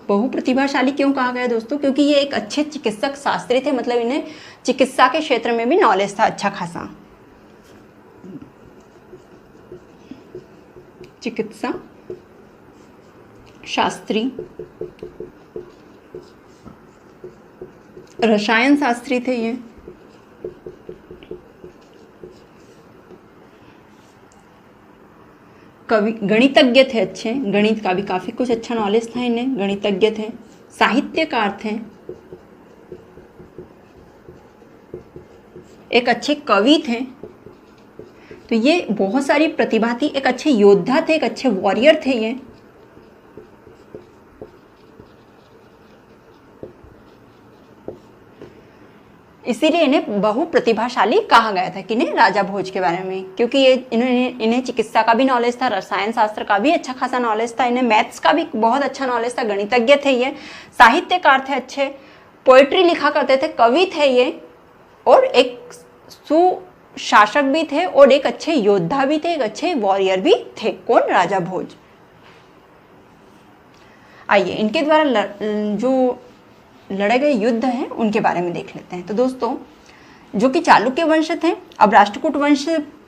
बहुप्रतिभाशाली क्यों कहा गया दोस्तों? क्योंकि ये एक अच्छे चिकित्सक शास्त्री थे। मतलब इन्हें चिकित्सा के क्षेत्र में भी नॉलेज था अच्छा खासा। चिकित्सा शास्त्री, रसायन शास्त्री थे ये। कवि, गणितज्ञ थे अच्छे, गणित का भी काफ़ी कुछ अच्छा नॉलेज था इन्हें, गणितज्ञ थे। साहित्यकार थे, एक अच्छे कवि थे। तो ये बहुत सारी प्रतिभा थी। एक अच्छे योद्धा थे, एक अच्छे वॉरियर थे ये। इसीलिए इन्हें बहुप्रतिभाशाली कहा गया था। किन्हें? राजा भोज के बारे में। क्योंकि ये इन्हें चिकित्सा का भी नॉलेज था, रसायन शास्त्र का भी अच्छा खासा नॉलेज था, इन्हें मैथ्स का भी बहुत अच्छा नॉलेज था, गणितज्ञ थे ये, साहित्यकार थे अच्छे, पोएट्री लिखा करते थे, कवि थे ये, और एक सुशासक भी थे, और एक अच्छे योद्धा भी थे, एक अच्छे वॉरियर भी थे। कौन? राजा भोज। आइए इनके द्वारा जो लड़े गए युद्ध हैं उनके बारे में देख लेते हैं। तो दोस्तों जो कि चालुक्य वंश थे, अब राष्ट्रकूट वंश,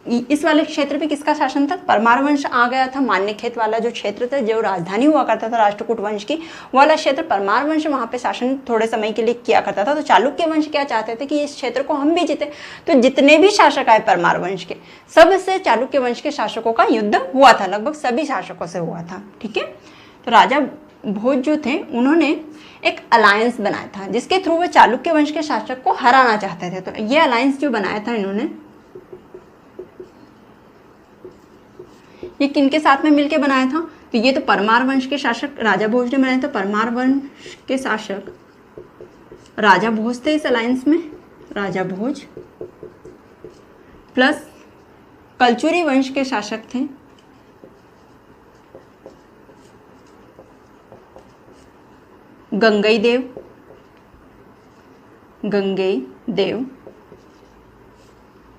इस वाले क्षेत्र पे किसका शासन था? परमार वंश आ गया था। मान्यखेत वाला जो क्षेत्र था, जो राजधानी हुआ करता था राष्ट्रकूट वंश की, वाला क्षेत्र परमार वंश वहाँ पे शासन थोड़े समय के लिए किया करता था। तो चालुक्य वंश क्या चाहते थे कि इस क्षेत्र को हम भी जीते। तो जितने भी शासक आए परमार वंश के, सबसे चालुक्य वंश के शासकों का युद्ध हुआ था, लगभग सभी शासकों से हुआ था। ठीक है। तो राजा भोज जो थे उन्होंने एक अलायंस बनाया था जिसके थ्रू वो चालुक्य वंश के शासक को हराना चाहते थे। तो ये अलायंस जो बनाया था इन्होंने, ये किनके साथ में मिलकर बनाया था? तो ये तो परमार वंश के शासक राजा भोज ने बनाया था। परमार वंश के शासक राजा भोज थे इस अलायंस में, राजा भोज, प्लस कलचुरी वंश के शासक थे गंगई देव,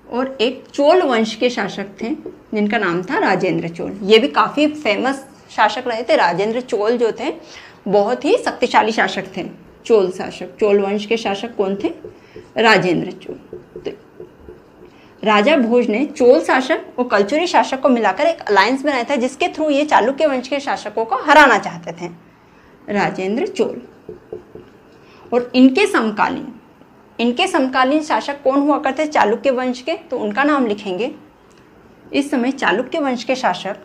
और एक चोल वंश के शासक थे जिनका नाम था राजेंद्र चोल। ये भी काफी फेमस शासक रहे थे। राजेंद्र चोल जो थे बहुत ही शक्तिशाली शासक थे। चोल वंश के शासक कौन थे? राजेंद्र चोल। तो राजा भोज ने चोल शासक और कलचुरी शासक को मिलाकर एक अलायंस बनाया था जिसके थ्रू ये चालुक्य वंश के शासकों को हराना चाहते थे, राजेंद्र चोल। और इनके समकालीन शासक कौन हुआ करते चालुक्य वंश के? तो उनका नाम लिखेंगे। इस समय चालुक्य वंश के शासक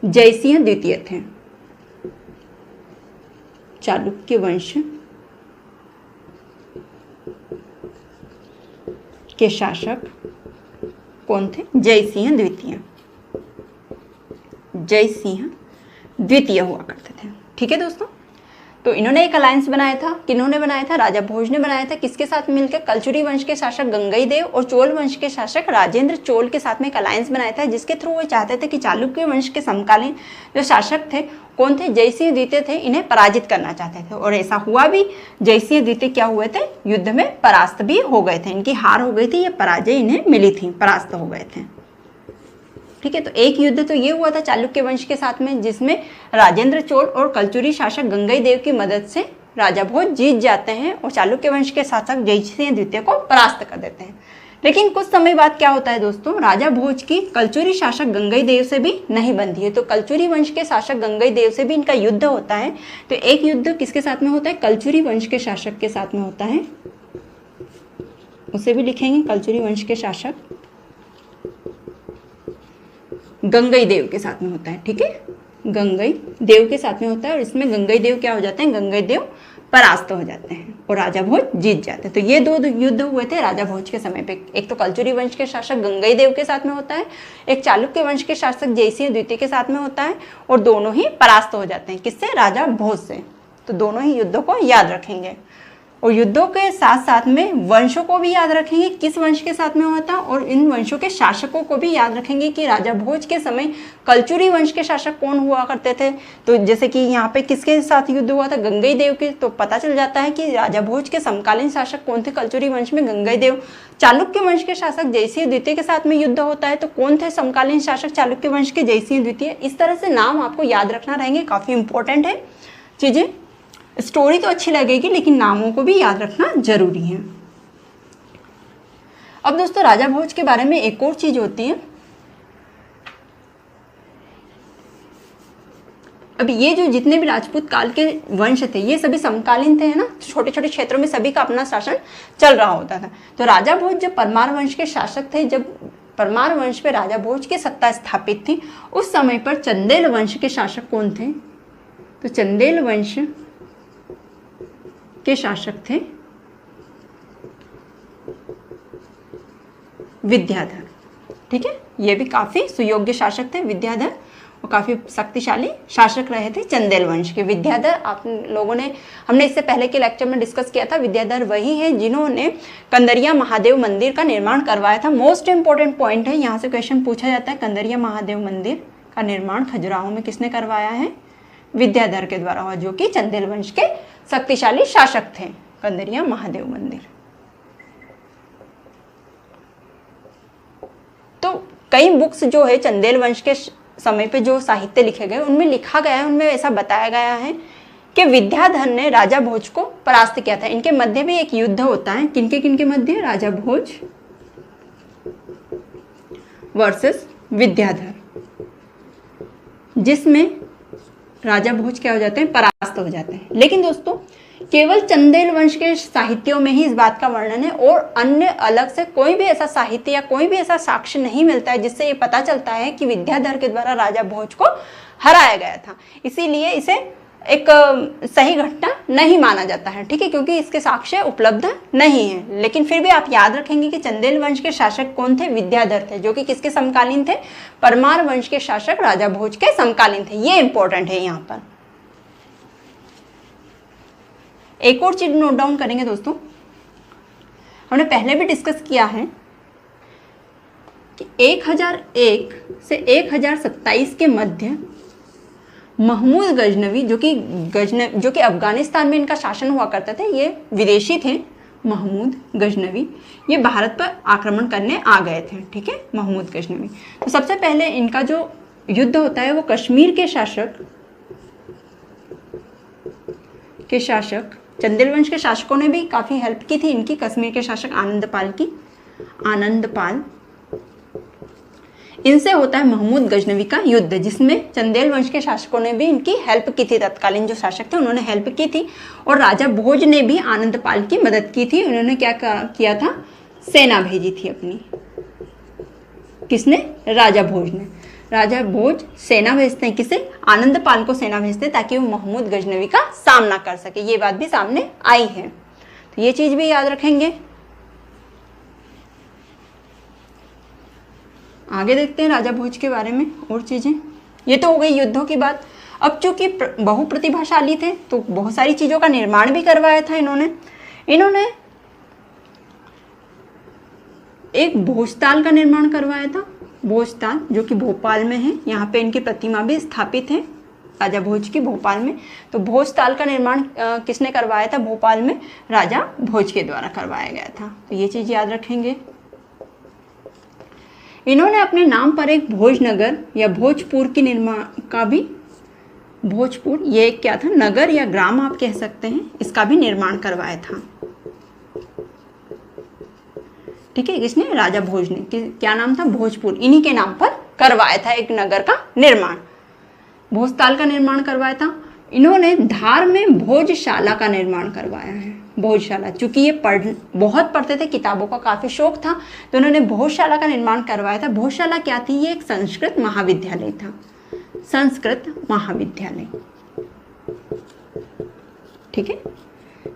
जयसिंह द्वितीय थे। चालुक्य वंश के शासक कौन थे? जयसिंह द्वितीय हुआ करते थे। ठीक है दोस्तों, तो इन्होंने एक अलायंस बनाया था। किन्होंने बनाया था? राजा भोज ने बनाया था। किसके साथ मिलकर? कलचुरी वंश के शासक गंगई देव और चोल वंश के शासक राजेंद्र चोल के साथ में एक अलायंस बनाया था जिसके थ्रू वो चाहते थे कि चालुक्य वंश के समकालीन जो शासक थे कौन थे? जयसिंह द्वितीय थे, इन्हें पराजित करना चाहते थे। और ऐसा हुआ भी। जयसिंह द्वितीय क्या हुए थे? युद्ध में परास्त भी हो गए थे। इनकी हार हो गई थी, ये पराजय इन्हें मिली थी, परास्त हो गए थे। ठीक है, तो एक युद्ध तो ये हुआ था चालुक्य वंश के साथ में जिसमें राजेंद्र चोल और कलचुरी शासक गंगई देव की मदद से राजा भोज जीत जाते हैं और चालुक्य वंश के शासक जयसिंह द्वितीय को परास्त कर देते हैं। लेकिन कुछ समय बाद क्या होता है दोस्तों? राजा भोज की कलचुरी शासक गंगई देव से भी नहीं बनती है। तो कलचुरी वंश के शासक गंगई देव से भी इनका युद्ध होता है। तो एक युद्ध किसके साथ में होता है? कलचुरी वंश के शासक के साथ में होता है। उसे भी लिखेंगे, कलचुरी वंश के शासक गंगई देव के साथ में होता है। ठीक है, गंगई देव के साथ में होता है और इसमें गंगई देव क्या हो जाते हैं? गंगई देव परास्त हो जाते हैं और राजा भोज जीत जाते हैं। तो ये दो युद्ध हुए थे राजा भोज के समय पे। एक तो कलचुरी वंश के शासक गंगई देव के साथ में होता है, एक चालुक्य वंश के शासक जयसिंह द्वितीय के साथ में होता है और दोनों ही परास्त हो जाते हैं। किससे? राजा भोज से। तो दोनों ही युद्धों को याद रखेंगे और युद्धों के साथ साथ में वंशों को भी याद रखेंगे, किस वंश के साथ में हुआ था, और इन वंशों के शासकों को भी याद रखेंगे कि राजा भोज के समय कलचुरी वंश के शासक कौन हुआ करते थे। तो जैसे कि यहाँ पे किसके साथ युद्ध हुआ था? गंगई देव के। तो पता चल जाता है कि राजा भोज के समकालीन शासक कौन थे कलचुरी वंश में? गंगई देव। चालुक्य वंश के शासक जयसिंह द्वितीय के साथ में युद्ध होता है, तो कौन थे समकालीन शासक चालुक्य वंश के? जयसिंह द्वितीय। इस तरह से नाम आपको याद रखना रहेंगे, काफी इंपॉर्टेंट है चीजें। स्टोरी तो अच्छी लगेगी लेकिन नामों को भी याद रखना जरूरी है। अब दोस्तों राजा भोज के बारे में एक और चीज होती है। अब ये जो जितने भी राजपूत काल के वंश थे ये सभी समकालीन थे, है ना। छोटे छोटे क्षेत्रों में सभी का अपना शासन चल रहा होता था। तो राजा भोज जब परमार वंश के शासक थे, जब परमार वंश पे राजा भोज की सत्ता स्थापित थी, उस समय पर चंदेल वंश के शासक कौन थे? तो चंदेल वंश के शासक थे विद्याधर। ठीक है, ये भी काफी सुयोग्य शासक थे विद्याधर और काफी शक्तिशाली शासक रहे थे चंदेल वंश के। विद्याधर आप लोगों ने, हमने इससे पहले के लेक्चर में डिस्कस किया था, विद्याधर वही है जिन्होंने कंदरिया महादेव मंदिर का निर्माण करवाया था। मोस्ट इंपॉर्टेंट पॉइंट है, यहाँ से क्वेश्चन पूछा जाता है। कंदरिया महादेव मंदिर का निर्माण खजुराहो में किसने करवाया है? विद्याधर के द्वारा हुआ, जो कि चंदेल वंश के शक्तिशाली शासक थे। कंदरिया महादेव मंदिर। तो कई बुक्स जो है चंदेल वंश के समय पे जो साहित्य लिखे गए उनमें लिखा गया है, उनमें ऐसा बताया गया है कि विद्याधर ने राजा भोज को परास्त किया था। इनके मध्य भी एक युद्ध होता है। किनके मध्य? राजा भोज वर्सेस विद्याधर, जिसमें राजा भोज क्या हो जाते हैं? परास्त हो जाते हैं। लेकिन दोस्तों केवल चंदेल वंश के साहित्यों में ही इस बात का वर्णन है और अन्य अलग से कोई भी ऐसा साहित्य या कोई भी ऐसा साक्ष्य नहीं मिलता है जिससे ये पता चलता है कि विद्याधर के द्वारा राजा भोज को हराया गया था। इसीलिए इसे एक सही घटना नहीं माना जाता है, ठीक है, क्योंकि इसके साक्ष्य उपलब्ध नहीं है। लेकिन फिर भी आप याद रखेंगे कि चंदेल वंश के शासक कौन थे? विद्याधर थे, जो कि किसके समकालीन थे? परमार वंश के शासक राजा भोज के समकालीन थे। ये इंपॉर्टेंट है। यहाँ पर एक और चीज नोट डाउन करेंगे दोस्तों, हमने पहले भी डिस्कस किया है कि 1001 से 1027 के मध्य महमूद गजनवी, जो कि अफगानिस्तान में इनका शासन हुआ करते थे, ये विदेशी थे। महमूद गजनवी ये भारत पर आक्रमण करने आ गए थे, ठीक है, महमूद गजनवी। तो सबसे पहले इनका जो युद्ध होता है वो कश्मीर के शासक चंदेल वंश के शासकों ने भी काफ़ी हेल्प की थी इनकी, कश्मीर के शासक आनंदपाल, इनसे होता है महमूद गजनवी का युद्ध, जिसमें चंदेल वंश के शासकों ने भी इनकी हेल्प की थी। तत्कालीन जो शासक थे उन्होंने हेल्प की थी, और राजा भोज ने भी आनंदपाल की मदद की थी। उन्होंने क्या किया था? सेना भेजी थी अपनी। किसने? राजा भोज ने। राजा भोज सेना भेजते हैं, किसे? आनंदपाल को सेना भेजते हैं, ताकि वो महमूद गजनवी का सामना कर सके। ये बात भी सामने आई है, तो ये चीज भी याद रखेंगे। आगे देखते हैं राजा भोज के बारे में और चीजें। ये तो हो गई युद्धों की बात। अब चूंकि बहुप्रतिभाशाली थे तो बहुत सारी चीजों का निर्माण भी करवाया था इन्होंने एक भोजताल का निर्माण करवाया था। भोजताल जो कि भोपाल में है, यहाँ पे इनकी प्रतिमा भी स्थापित है राजा भोज की, भोपाल में। तो भोजताल का निर्माण किसने करवाया था? भोपाल में राजा भोज के द्वारा करवाया गया था। तो ये चीज याद रखेंगे। इन्होंने अपने नाम पर एक भोजनगर या भोजपुर की निर्माण का भी, भोजपुर ये क्या था? नगर या ग्राम आप कह सकते हैं, इसका भी निर्माण करवाया था, ठीक है। किसने? राजा भोज ने। क्या नाम था? भोजपुर। इन्हीं के नाम पर करवाया था एक नगर का निर्माण। भोजताल का निर्माण करवाया था। इन्होंने धार में भोजशाला का निर्माण करवाया है। भोजशाला, चूंकि ये बहुत पढ़ते थे, किताबों का काफी शौक था, तो उन्होंने भोजशाला का निर्माण करवाया था। भोजशाला क्या थी? ये एक संस्कृत महाविद्यालय था, संस्कृत महाविद्यालय, ठीक है,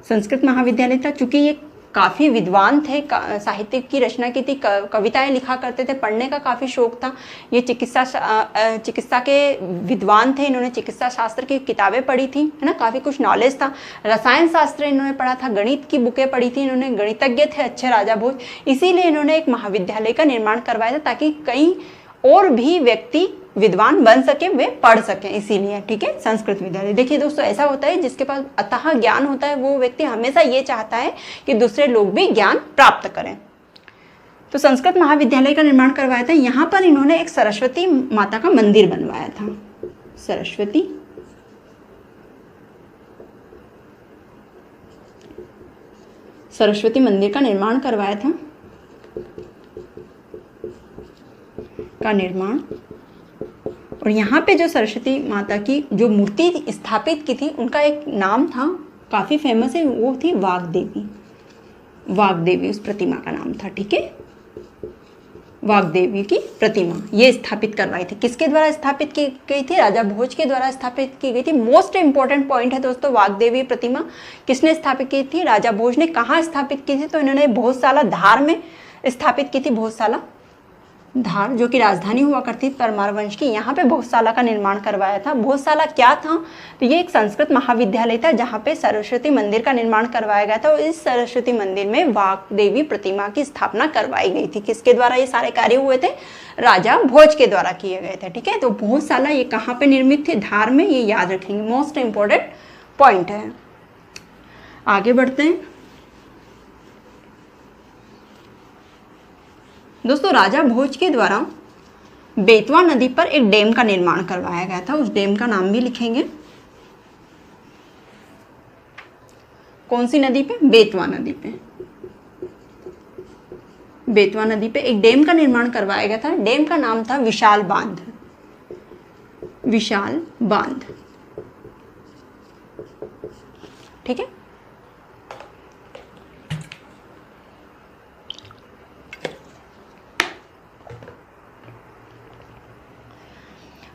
संस्कृत महाविद्यालय था। चूंकि ये काफ़ी विद्वान थे, साहित्य की रचना की थी, कविताएं लिखा करते थे, पढ़ने का काफ़ी शौक था। ये चिकित्सा के विद्वान थे। इन्होंने चिकित्सा शास्त्र की किताबें पढ़ी थी, है ना, काफ़ी कुछ नॉलेज था। रसायन शास्त्र इन्होंने पढ़ा था, गणित की बुकें पढ़ी थी इन्होंने, गणितज्ञ थे अच्छे राजा भोज। इसीलिए इन्होंने एक महाविद्यालय का निर्माण करवाया था, ताकि कई और भी व्यक्ति विद्वान बन सके, वे पढ़ सकें, इसीलिए, ठीक है, संस्कृत विद्यालय। देखिए दोस्तों, ऐसा होता है जिसके पास अथाह ज्ञान होता है वो व्यक्ति हमेशा ये चाहता है कि दूसरे लोग भी ज्ञान प्राप्त करें। तो संस्कृत महाविद्यालय का निर्माण करवाया था। यहाँ पर इन्होंने एक सरस्वती माता का मंदिर बनवाया था। सरस्वती मंदिर का निर्माण करवाया था, और यहाँ पे जो सरस्वती माता की जो मूर्ति स्थापित की थी, उनका एक नाम था, काफ़ी फेमस है, वो थी वाग्देवी उस प्रतिमा का नाम था, ठीक है, वाग्देवी की प्रतिमा ये स्थापित करवाई थी। किसके द्वारा स्थापित की गई थी? राजा भोज के द्वारा स्थापित की गई थी। मोस्ट इंपॉर्टेंट पॉइंट है दोस्तों, वाग्देवी प्रतिमा किसने स्थापित की थी? राजा भोज ने। कहाँ स्थापित की थी? तो इन्होंने भोजशाला धार में स्थापित की थी। भोजशाला धार जो कि राजधानी हुआ करती परमार वंश की, यहाँ पे भोजशाला का निर्माण करवाया था। भोजशाला क्या था? तो ये एक संस्कृत महाविद्यालय था जहाँ पे सरस्वती मंदिर का निर्माण करवाया गया था, और इस सरस्वती मंदिर में वाग्देवी प्रतिमा की स्थापना करवाई गई थी। किसके द्वारा ये सारे कार्य हुए थे? राजा भोज के द्वारा किए गए थे, ठीक है। तो भोजशाला ये कहाँ पे निर्मित थी? धार में, ये याद रखेंगे, मोस्ट इंपॉर्टेंट पॉइंट है। आगे बढ़ते हैं दोस्तों। राजा भोज के द्वारा बेतवा नदी पर एक डैम का निर्माण करवाया गया था। उस डैम का नाम भी लिखेंगे। कौन सी नदी पे? बेतवा नदी पे। बेतवा नदी पे एक डैम का निर्माण करवाया गया था। डैम का नाम था विशाल बांध। विशाल बांध, ठीक है।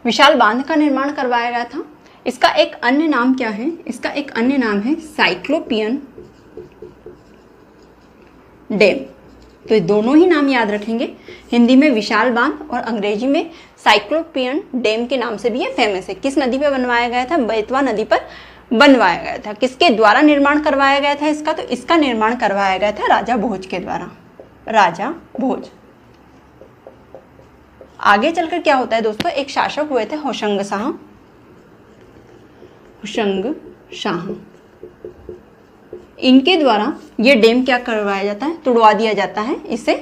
विशाल बांध का निर्माण करवाया गया था। इसका एक अन्य नाम क्या है? इसका एक अन्य नाम है साइक्लोपियन डैम। तो ये दोनों ही नाम याद रखेंगे। हिंदी में विशाल बांध और अंग्रेजी में साइक्लोपियन डैम के नाम से भी ये फेमस है। किस नदी पर बनवाया गया था? बेतवा नदी पर बनवाया गया था। किसके द्वारा निर्माण करवाया गया था इसका? तो इसका निर्माण करवाया गया था राजा भोज के द्वारा, राजा भोज। आगे चलकर क्या होता है दोस्तों, एक शासक हुए थे होशंग शाह। होशंग शाह, इनके द्वारा ये डैम क्या करवाया जाता है? तुड़वा दिया जाता है, इसे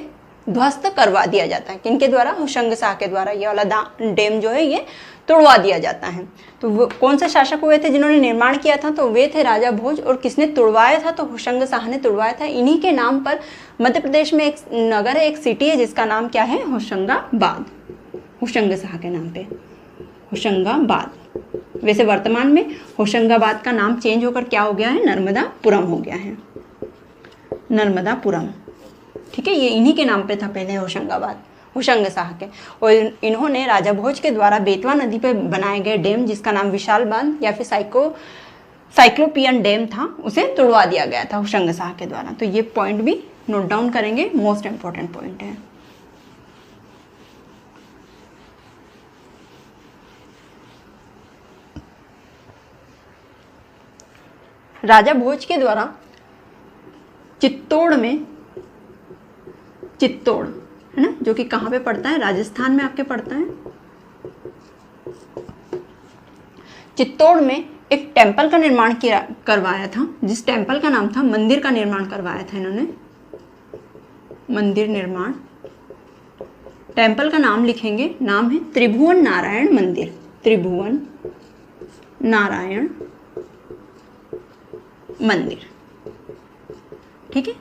ध्वस्त करवा दिया जाता है। किनके द्वारा? होशंग शाह के द्वारा ये वाला डैम जो है ये तुड़वा दिया जाता है। तो वो कौन से शासक हुए थे जिन्होंने निर्माण किया था? तो वे थे राजा भोज। और किसने तुड़वाया था? तो होशंग शाह ने तुड़वाया था। इन्हीं के नाम पर मध्य प्रदेश में एक नगर है, एक सिटी है जिसका नाम क्या है? होशंगाबाद। होशंग शाह के नाम पे होशंगाबाद। वैसे वर्तमान में होशंगाबाद का नाम चेंज होकर क्या हो गया है? नर्मदापुरम हो गया है, नर्मदापुरम। ठीक है, ये इन्हीं के नाम पे था पहले होशंगाबाद, होशंग शाह के। और इन्होंने राजा भोज के द्वारा बेतवा नदी पे बनाए गए डैम जिसका नाम विशाल बांध या फिर साइक्लोपियन डैम था, उसे तुड़वा दिया गया था होशंग शाह के द्वारा। तो ये पॉइंट भी नोट डाउन करेंगे, मोस्ट इंपॉर्टेंट पॉइंट है। राजा भोज के द्वारा चित्तौड़ में, चित्तौड़ है ना, जो कि कहाँ पे पड़ता है? राजस्थान में आपके पड़ता है। चित्तौड़ में एक टेम्पल का निर्माण करवाया था, जिस टेम्पल का नाम था, मंदिर का निर्माण करवाया था इन्होंने, मंदिर निर्माण। टेम्पल का नाम लिखेंगे, नाम है त्रिभुवन नारायण मंदिर। त्रिभुवन नारायण मंदिर। ठीक है,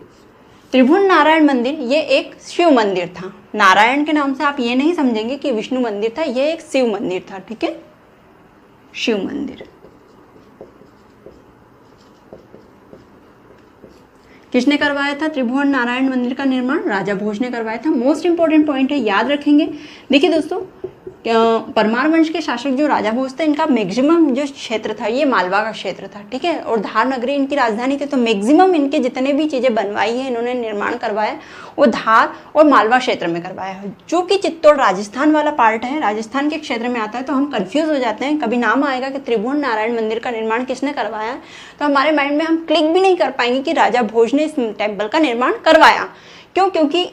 त्रिभुवन नारायण मंदिर ये एक शिव मंदिर था। नारायण के नाम से आप ये नहीं समझेंगे कि विष्णु मंदिर था, ये एक शिव मंदिर था। ठीक है, शिव मंदिर। किसने करवाया था त्रिभुवन नारायण मंदिर का निर्माण? राजा भोज ने करवाया था। मोस्ट इंपॉर्टेंट पॉइंट है, याद रखेंगे। देखिए दोस्तों, परमार वंश के शासक जो राजा भोज थे, इनका मैक्सिमम जो क्षेत्र था ये मालवा का क्षेत्र था। ठीक है, और धार नगरी इनकी राजधानी थी। तो मैक्सिमम इनके जितने भी चीज़ें बनवाई है, इन्होंने निर्माण करवाया, वो धार और मालवा क्षेत्र में करवाया है। जो कि चित्तौड़ राजस्थान वाला पार्ट है, राजस्थान के क्षेत्र में आता है। तो हम कंफ्यूज हो जाते हैं, कभी नाम आएगा कि त्रिभुवन नारायण मंदिर का निर्माण किसने करवाया, तो हमारे माइंड में हम क्लिक भी नहीं कर पाएंगे कि राजा भोज ने इस टेम्पल का निर्माण करवाया। क्यों? क्योंकि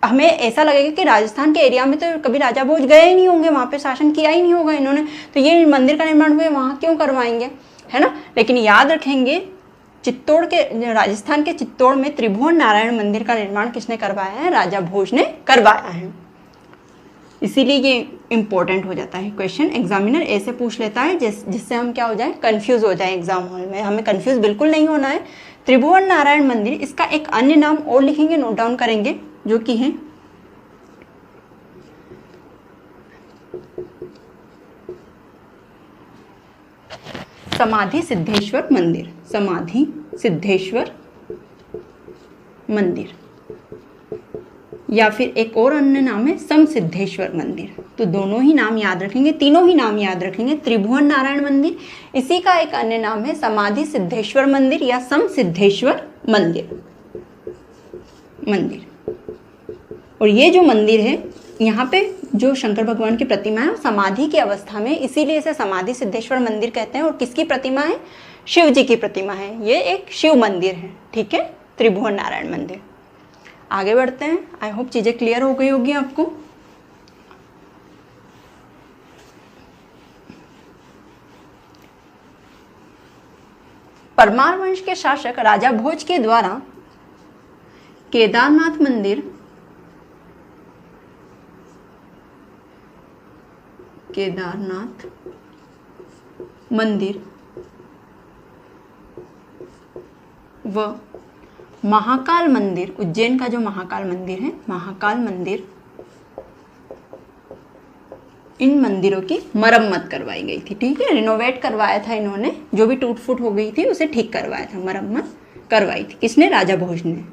हमें ऐसा लगेगा कि राजस्थान के एरिया में तो कभी राजा भोज गए ही नहीं होंगे, वहाँ पे शासन किया ही नहीं होगा इन्होंने, तो ये मंदिर का निर्माण हुए वहाँ क्यों करवाएंगे, है ना। लेकिन याद रखेंगे, चित्तौड़ के, राजस्थान के चित्तौड़ में त्रिभुवन नारायण मंदिर का निर्माण किसने करवाया है? राजा भोज ने करवाया है। इसीलिए ये इंपॉर्टेंट हो जाता है क्वेश्चन। एग्जामिनर ऐसे पूछ लेता है जिससे हम क्या हो जाए? कंफ्यूज हो जाए एग्जाम हॉल में। हमें कंफ्यूज बिल्कुल नहीं होना है। त्रिभुवन नारायण मंदिर, इसका एक अन्य नाम और लिखेंगे, नोट डाउन करेंगे, जो कि है समाधि सिद्धेश्वर मंदिर। समाधि सिद्धेश्वर मंदिर, या फिर एक और अन्य नाम है समसिद्धेश्वर मंदिर। तो दोनों ही नाम याद रखेंगे, तीनों ही नाम याद रखेंगे। त्रिभुवन नारायण मंदिर, इसी का एक अन्य नाम है समाधि सिद्धेश्वर मंदिर या समसिद्धेश्वर मंदिर। और ये जो मंदिर है, यहाँ पे जो शंकर भगवान की प्रतिमा है समाधि की अवस्था में, इसीलिए इसे समाधि सिद्धेश्वर मंदिर कहते हैं। और किसकी प्रतिमा है? शिव जी की प्रतिमा है। ये एक शिव मंदिर है। ठीक है, त्रिभुवन नारायण मंदिर। आगे बढ़ते हैं। आई होप चीजें क्लियर हो गई होगी आपको। परमार वंश के शासक राजा भोज के द्वारा केदारनाथ मंदिर, केदारनाथ मंदिर व महाकाल मंदिर, उज्जैन का जो महाकाल मंदिर है, महाकाल मंदिर, इन मंदिरों की मरम्मत करवाई गई थी। ठीक है, रिनोवेट करवाया था इन्होंने, जो भी टूट फूट हो गई थी उसे ठीक करवाया था, मरम्मत करवाई थी। किसने? राजा भोज ने।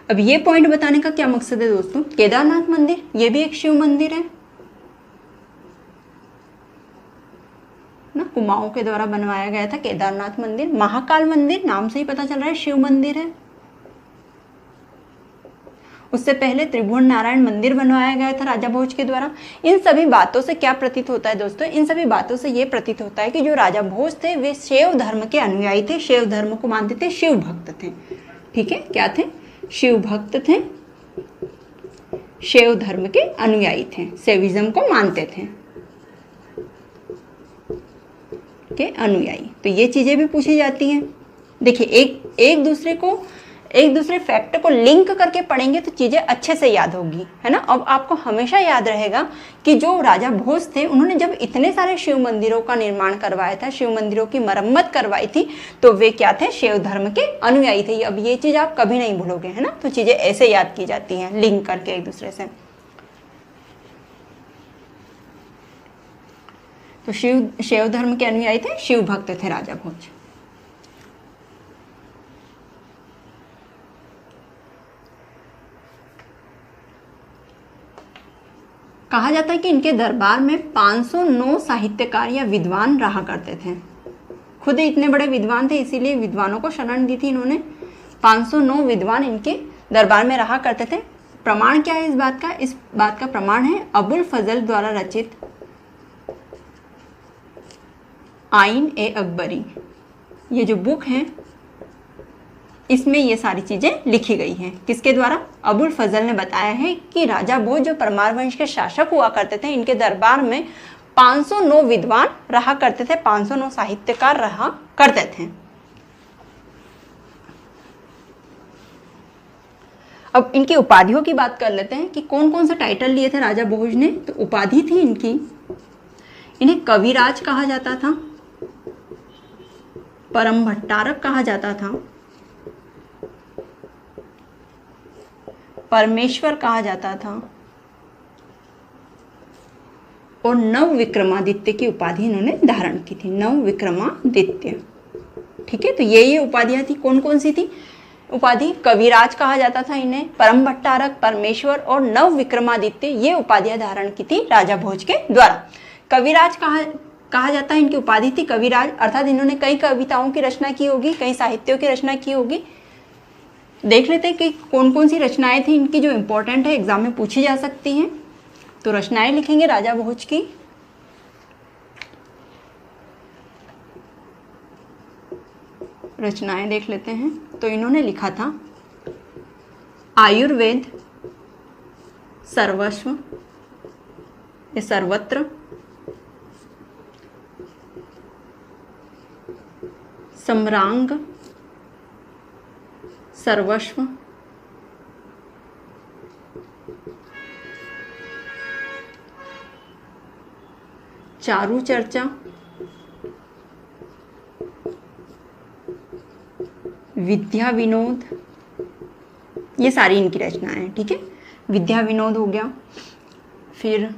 अब ये पॉइंट बताने का क्या मकसद है दोस्तों? केदारनाथ मंदिर ये भी एक शिव मंदिर है, ना, कुमाऊं के द्वारा बनवाया गया था केदारनाथ मंदिर। महाकाल मंदिर नाम से ही पता चल रहा है शिव मंदिर है। उससे पहले त्रिभुवन नारायण मंदिर बनवाया गया था राजा भोज के द्वारा। इन सभी बातों से क्या प्रतीत होता है दोस्तों, इन सभी बातों से ये प्रतीत होता है कि जो राजा भोज थे वे शैव धर्म के अनुयायी थे, शैव धर्म को मानते थे, शिव भक्त थे। ठीक है, क्या थे? शिव भक्त थे, शैव धर्म के अनुयायी थे, शैविज्म को मानते थे के अनुयायी। तो ये चीजें भी पूछी जाती हैं। देखिए एक दूसरे फैक्ट को लिंक करके पढ़ेंगे तो चीजें अच्छे से याद होगी, है ना। अब आपको हमेशा याद रहेगा कि जो राजा भोज थे उन्होंने जब इतने सारे शिव मंदिरों का निर्माण करवाया था, शिव मंदिरों की मरम्मत करवाई थी, तो वे क्या थे? शिव धर्म के अनुयायी थे। अब ये चीज आप कभी नहीं भूलोगे, है ना। तो चीजें ऐसे याद की जाती हैं लिंक करके एक दूसरे से। तो शैव धर्म के अनुयायी थे, शिव भक्त थे राजा भोज। कहा जाता है कि इनके दरबार में 509 साहित्यकार या विद्वान रहा करते थे। खुद इतने बड़े विद्वान थे, इसीलिए विद्वानों को शरण दी थी इन्होंने। 509 विद्वान इनके दरबार में रहा करते थे। प्रमाण क्या है इस बात का? इस बात का प्रमाण है अबुल फजल द्वारा रचित आइन ए अकबरी। ये जो बुक है इसमें ये सारी चीजें लिखी गई हैं। किसके द्वारा? अबुल फजल ने बताया है कि राजा भोज जो परमार वंश के शासक हुआ करते थे, इनके दरबार में 509 विद्वान रहा करते थे, 509 साहित्यकार रहा करते थे। अब इनकी उपाधियों की बात कर लेते हैं कि कौन कौन से टाइटल लिए थे राजा भोज ने। तो उपाधि थी इनकी, इन्हें कविराज कहा जाता था, परम भट्टारक कहा जाता था, परमेश्वर कहा जाता था, और नव विक्रमादित्य की उपाधि इन्होंने धारण की थी, नव विक्रमादित्य। ठीक है, तो ये उपाधियां थी। कौन कौन सी थी उपाधि? कविराज कहा जाता था इन्हें, परम भट्टारक, परमेश्वर और नव विक्रमादित्य, ये उपाधियां धारण की थी राजा भोज के द्वारा। कविराज कहा जाता है, इनकी उपाधि थी कविराज, अर्थात इन्होंने कई कविताओं की रचना की होगी, कई साहित्यों की रचना की होगी। देख लेते हैं कि कौन कौन सी रचनाएं थी इनकी जो इंपॉर्टेंट है, एग्जाम में पूछी जा सकती हैं। तो रचनाएं लिखेंगे राजा भोज की। रचनाएं देख लेते हैं। तो इन्होंने लिखा था आयुर्वेद सर्वस्व, ये सर्वत्र, सम्रांग सर्वस्व, चारु चर्चा, विद्या विनोद, ये सारी इनकी रचनाएं हैं। ठीक है, विद्या विनोद हो गया, फिर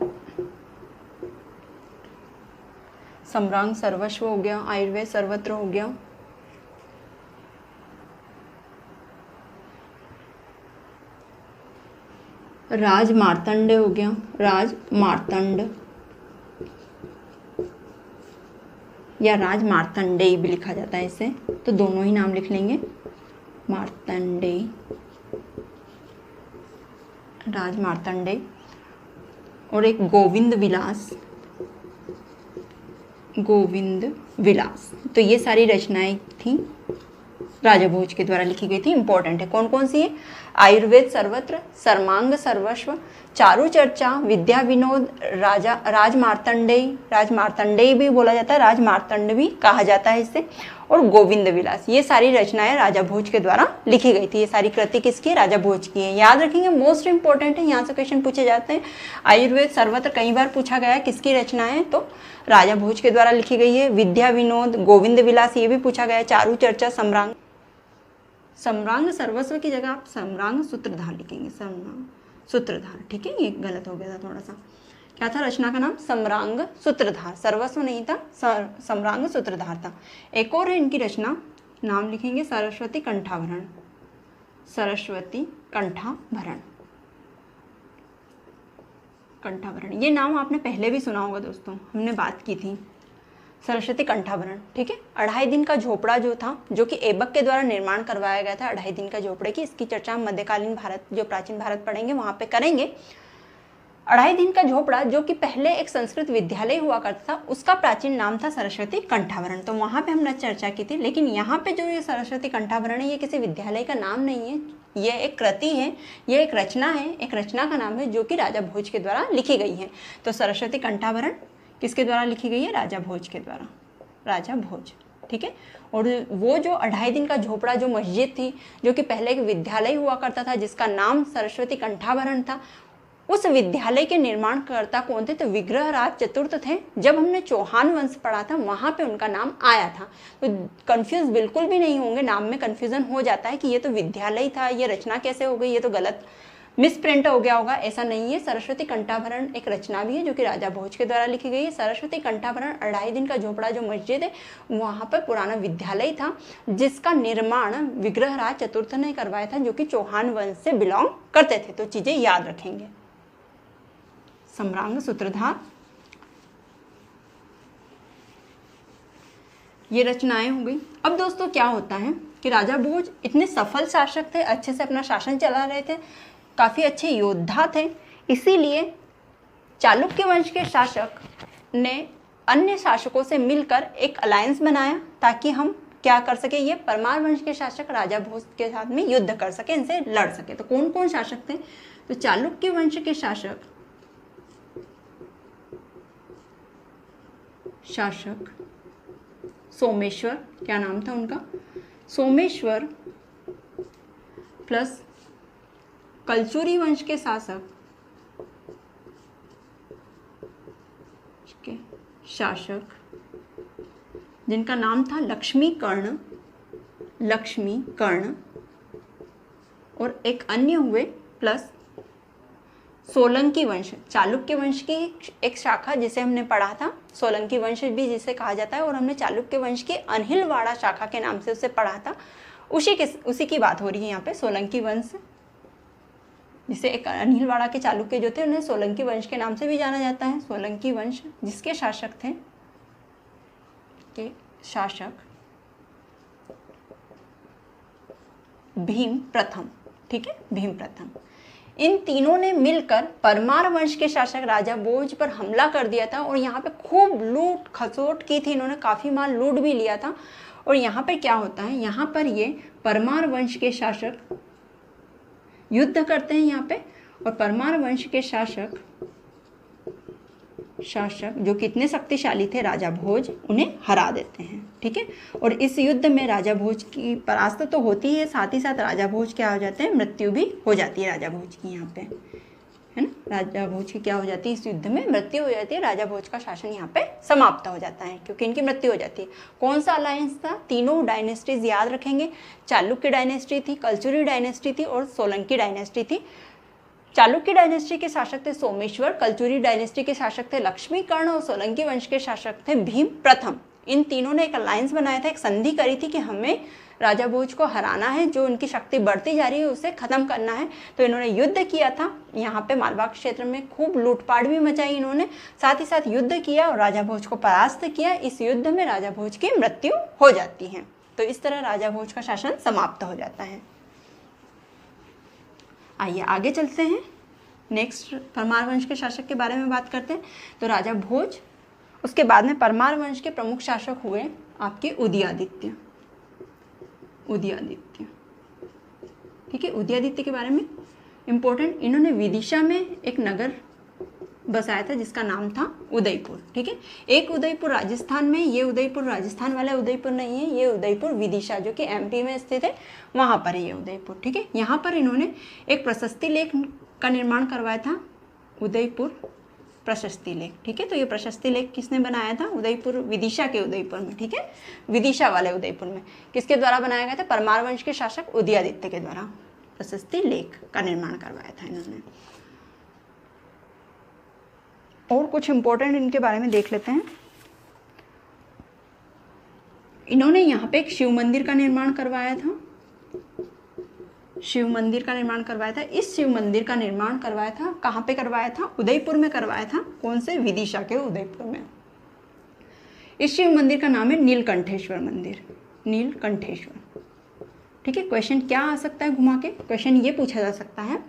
सम्रांग सर्वस्व हो गया, आयुर्वेद सर्वत्र हो गया, राज मार्तंड हो गया, राज मार्तंड या राज मार्तंडेय भी लिखा जाता है इसे, तो दोनों ही नाम लिख लेंगे, मार्तंडेय, राज मार्तंडेय। और एक गोविंद विलास, गोविंद विलास। तो ये सारी रचनाएं थी राजा भोज के द्वारा लिखी गई थी, इंपॉर्टेंट है। कौन कौन सी है? आयुर्वेद सर्वत्र, सर्मांग सर्वस्व, चारु चर्चा, विद्या विनोद, राज मार्तंडेय, राज मार्तंडेय भी बोला जाता है, राज मार्तंड भी कहा जाता है इसे, और गोविंद विलास। ये सारी रचनाएं राजा भोज के द्वारा लिखी गई थी। ये सारी कृति किसकी है? राजा भोज की है। याद रखेंगे, मोस्ट इंपॉर्टेंट है, यहाँ से क्वेश्चन पूछे जाते हैं। आयुर्वेद सर्वत्र कई बार पूछा गया है, किसकी रचनाएं? तो राजा भोज के द्वारा लिखी गई है। विद्या विनोद, गोविंद विलास, ये भी पूछा गया है। चारु चर्चा, सम्रांग सर्वस्व की जगह आप सम्रांग सूत्रधार लिखेंगे, सम्रांग सूत्रधार। ठीक है, ये गलत हो गया था थोड़ा सा। क्या था रचना का नाम? सम्रांग सूत्रधार, सर्वस्व नहीं था, सम्रांग सूत्रधार था। एक और है इनकी रचना, नाम लिखेंगे सरस्वती कंठाभरण, सरस्वती कंठाभरण, कंठाभरण। ये नाम आपने पहले भी सुना होगा दोस्तों, हमने बात की थी। सरस्वती कंठाभरण, ठीक है। 2.5 दिन का झोपड़ा जो था, जो कि ऐबक के द्वारा निर्माण करवाया गया था, 2.5 दिन का झोपड़े की, इसकी चर्चा हम मध्यकालीन भारत, जो प्राचीन भारत पढ़ेंगे वहां पे करेंगे। 2.5 दिन का झोपड़ा जो कि पहले एक संस्कृत विद्यालय हुआ करता था, उसका प्राचीन नाम था सरस्वती कंठाभरण, तो वहां पे हमने चर्चा की थी। लेकिन यहाँ पे जो ये सरस्वती कंठाभरण है, ये किसी विद्यालय का नाम नहीं है, ये एक कृति है, ये एक रचना है, एक रचना का नाम है जो कि राजा भोज के द्वारा लिखी गई है। तो सरस्वती कंठाभरण किसके द्वारा लिखी गई है? राजा भोज के द्वारा, राजा भोज, ठीक है। और वो जो 2.5 दिन का झोपड़ा, जो मस्जिद थी, जो कि पहले एक विद्यालय हुआ करता था जिसका नाम सरस्वती कंठाभरण था, उस विद्यालय के निर्माणकर्ता कौन थे? तो विग्रहराज चतुर्थ थे। जब हमने चौहान वंश पढ़ा था वहां पे उनका नाम आया था। तो कंफ्यूज बिल्कुल भी नहीं होंगे, नाम में कंफ्यूजन हो जाता है कि ये तो विद्यालय था, ये रचना कैसे हो गई, ये तो गलत मिसप्रिंट हो गया होगा, ऐसा नहीं है। सरस्वती कंठाभरण एक रचना भी है जो कि राजा भोज के द्वारा लिखी गई है। सरस्वती कंठाभरण 2.5 दिन का झोपड़ा जो मस्जिद है, वहां पर पुराना विद्यालय था जिसका निर्माण विग्रहराज चतुर्थ ने करवाया था, जो कि चौहान वंश से बिलोंग करते थे। तो चीजें याद रखेंगे। सम्रांग सूत्रधार, ये रचनाएं हो गई। अब दोस्तों क्या होता है कि राजा भोज इतने सफल शासक थे, अच्छे से अपना शासन चला रहे थे, काफी अच्छे योद्धा थे, इसीलिए चालुक्य वंश के शासक ने अन्य शासकों से मिलकर एक अलायंस बनाया ताकि हम क्या कर सके, ये परमार वंश के शासक राजा भोज के साथ में युद्ध कर सके, इनसे लड़ सके। तो कौन कौन शासक थे? तो चालुक्य वंश के शासक सोमेश्वर, क्या नाम था उनका? सोमेश्वर, प्लस कलचुरी वंश के शासक जिनका नाम था लक्ष्मी कर्ण, और एक अन्य हुए, प्लस सोलंकी वंश, चालुक्य वंश की एक शाखा जिसे हमने पढ़ा था, सोलंकी वंश भी जिसे कहा जाता है, और हमने चालुक्य वंश की अनहिलवाड़ा शाखा के नाम से उसे पढ़ा था। उसी की बात हो रही है यहाँ पे, सोलंकी वंश, जिसे एक अनहिलवाड़ा के चालुक्य जो थे उन्हें सोलंकी वंश के नाम से भी जाना जाता है। सोलंकी वंश जिसके शासक थे भीम प्रथम, ठीक है, भीम प्रथम। इन तीनों ने मिलकर परमार वंश के शासक राजा भोज पर हमला कर दिया था और यहाँ पे खूब लूट खसोट की थी, इन्होंने काफी माल लूट भी लिया था। और यहाँ पे क्या होता है, यहाँ पर ये परमार वंश के शासक युद्ध करते हैं यहाँ पे, और परमार वंश के शासक जो कितने शक्तिशाली थे, राजा भोज, उन्हें हरा देते हैं, ठीक है। और इस युद्ध में राजा भोज की परास्त तो होती है, साथ ही साथ राजा भोज क्या हो जाते हैं, मृत्यु भी हो जाती है राजा भोज की, यहाँ पे है ना, राजा भोज की क्या हो जाती है, इस युद्ध में मृत्यु हो जाती है। राजा भोज का शासन यहाँ पे समाप्त हो जाता है क्योंकि इनकी मृत्यु हो जाती है। कौन सा अलायंस था? तीनों डायनेस्टीज याद रखेंगे, चालुक्य डायनेस्टी थी, कलचुरी डायनेस्टी थी और सोलंकी डायनेस्टी थी। चालुक्य डायनेस्टी के शासक थे सोमेश्वर, कलचुरी डायनेस्टी के शासक थे लक्ष्मीकर्ण और सोलंकी वंश के शासक थे भीम प्रथम। इन तीनों ने एक अलायंस बनाया था, एक संधि करी थी कि हमें राजा भोज को हराना है, जो उनकी शक्ति बढ़ती जा रही है उसे खत्म करना है। तो इन्होंने युद्ध किया था, यहाँ पे मालवा क्षेत्र में खूब लूटपाट भी मचाई इन्होंने, साथ ही साथ युद्ध किया और राजा भोज को परास्त किया। इस युद्ध में राजा भोज की मृत्यु हो जाती है। तो इस तरह राजा भोज का शासन समाप्त हो जाता है। आइए आगे चलते हैं, नेक्स्ट परमार वंश के शासक के बारे में बात करते हैं। तो राजा भोज, उसके बाद में परमार वंश के प्रमुख शासक हुए आपके उदयादित्य, ठीक है। उदयादित्य के बारे में इंपॉर्टेंट, इन्होंने विदिशा में एक नगर बसाया था जिसका नाम था उदयपुर, ठीक है। एक उदयपुर राजस्थान में, ये उदयपुर राजस्थान वाला उदयपुर नहीं है, ये उदयपुर विदिशा जो कि एमपी में स्थित है वहां पर है ये उदयपुर, ठीक है। यहाँ पर इन्होंने एक प्रशस्ति लेख का निर्माण करवाया था, उदयपुर प्रशस्ति लेख, ठीक है। तो ये प्रशस्ति लेख किसने बनाया था? उदयपुर, विदिशा के उदयपुर में, ठीक है, विदिशा वाले उदयपुर में। किसके द्वारा बनाया गया था? परमार वंश के शासक उदयादित्य के द्वारा प्रशस्ति लेख का निर्माण करवाया था इन्होंने। और कुछ इंपॉर्टेंट इनके बारे में देख लेते हैं। इन्होंने यहाँ पे एक शिव मंदिर का निर्माण करवाया था, शिव मंदिर का निर्माण करवाया था। इस शिव मंदिर का निर्माण करवाया था, कहाँ पे करवाया था? उदयपुर में करवाया था। कौन से? विदिशा के उदयपुर में। इस शिव मंदिर का नाम है नीलकंठेश्वर मंदिर, नीलकंठेश्वर। ठीक है, क्वेश्चन क्या आ सकता है घुमा के, क्वेश्चन ये पूछा जा सकता है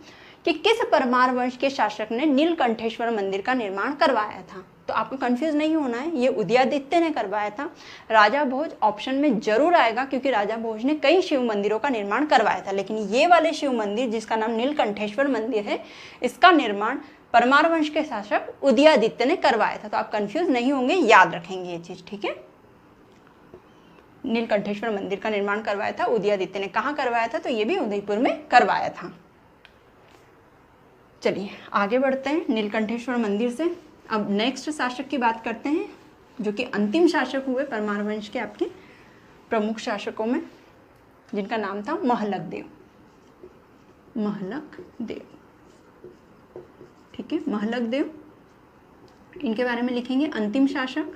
कि किस परमार वंश के शासक ने नीलकंठेश्वर मंदिर का निर्माण करवाया था। तो आपको कंफ्यूज नहीं होना है, ये उदयादित्य ने करवाया था। राजा भोज ऑप्शन में जरूर आएगा क्योंकि राजा भोज ने कई शिव मंदिरों का निर्माण करवाया था, लेकिन ये वाले शिव मंदिर जिसका नाम नीलकंठेश्वर मंदिर है, इसका निर्माण परमार वंश के शासक उदयादित्य ने करवाया था। तो आप कंफ्यूज नहीं होंगे, याद रखेंगे ये चीज। ठीक है, नीलकंठेश्वर मंदिर का निर्माण करवाया था उदयादित्य ने। कहाँ करवाया था? तो ये भी उदयपुर में करवाया था। चलिए आगे बढ़ते हैं नीलकंठेश्वर मंदिर से। अब नेक्स्ट शासक की बात करते हैं जो कि अंतिम शासक हुए परमार वंश के आपके प्रमुख शासकों में, जिनका नाम था महलक देव। महलक देव, ठीक है, महलक देव, इनके बारे में लिखेंगे। अंतिम शासक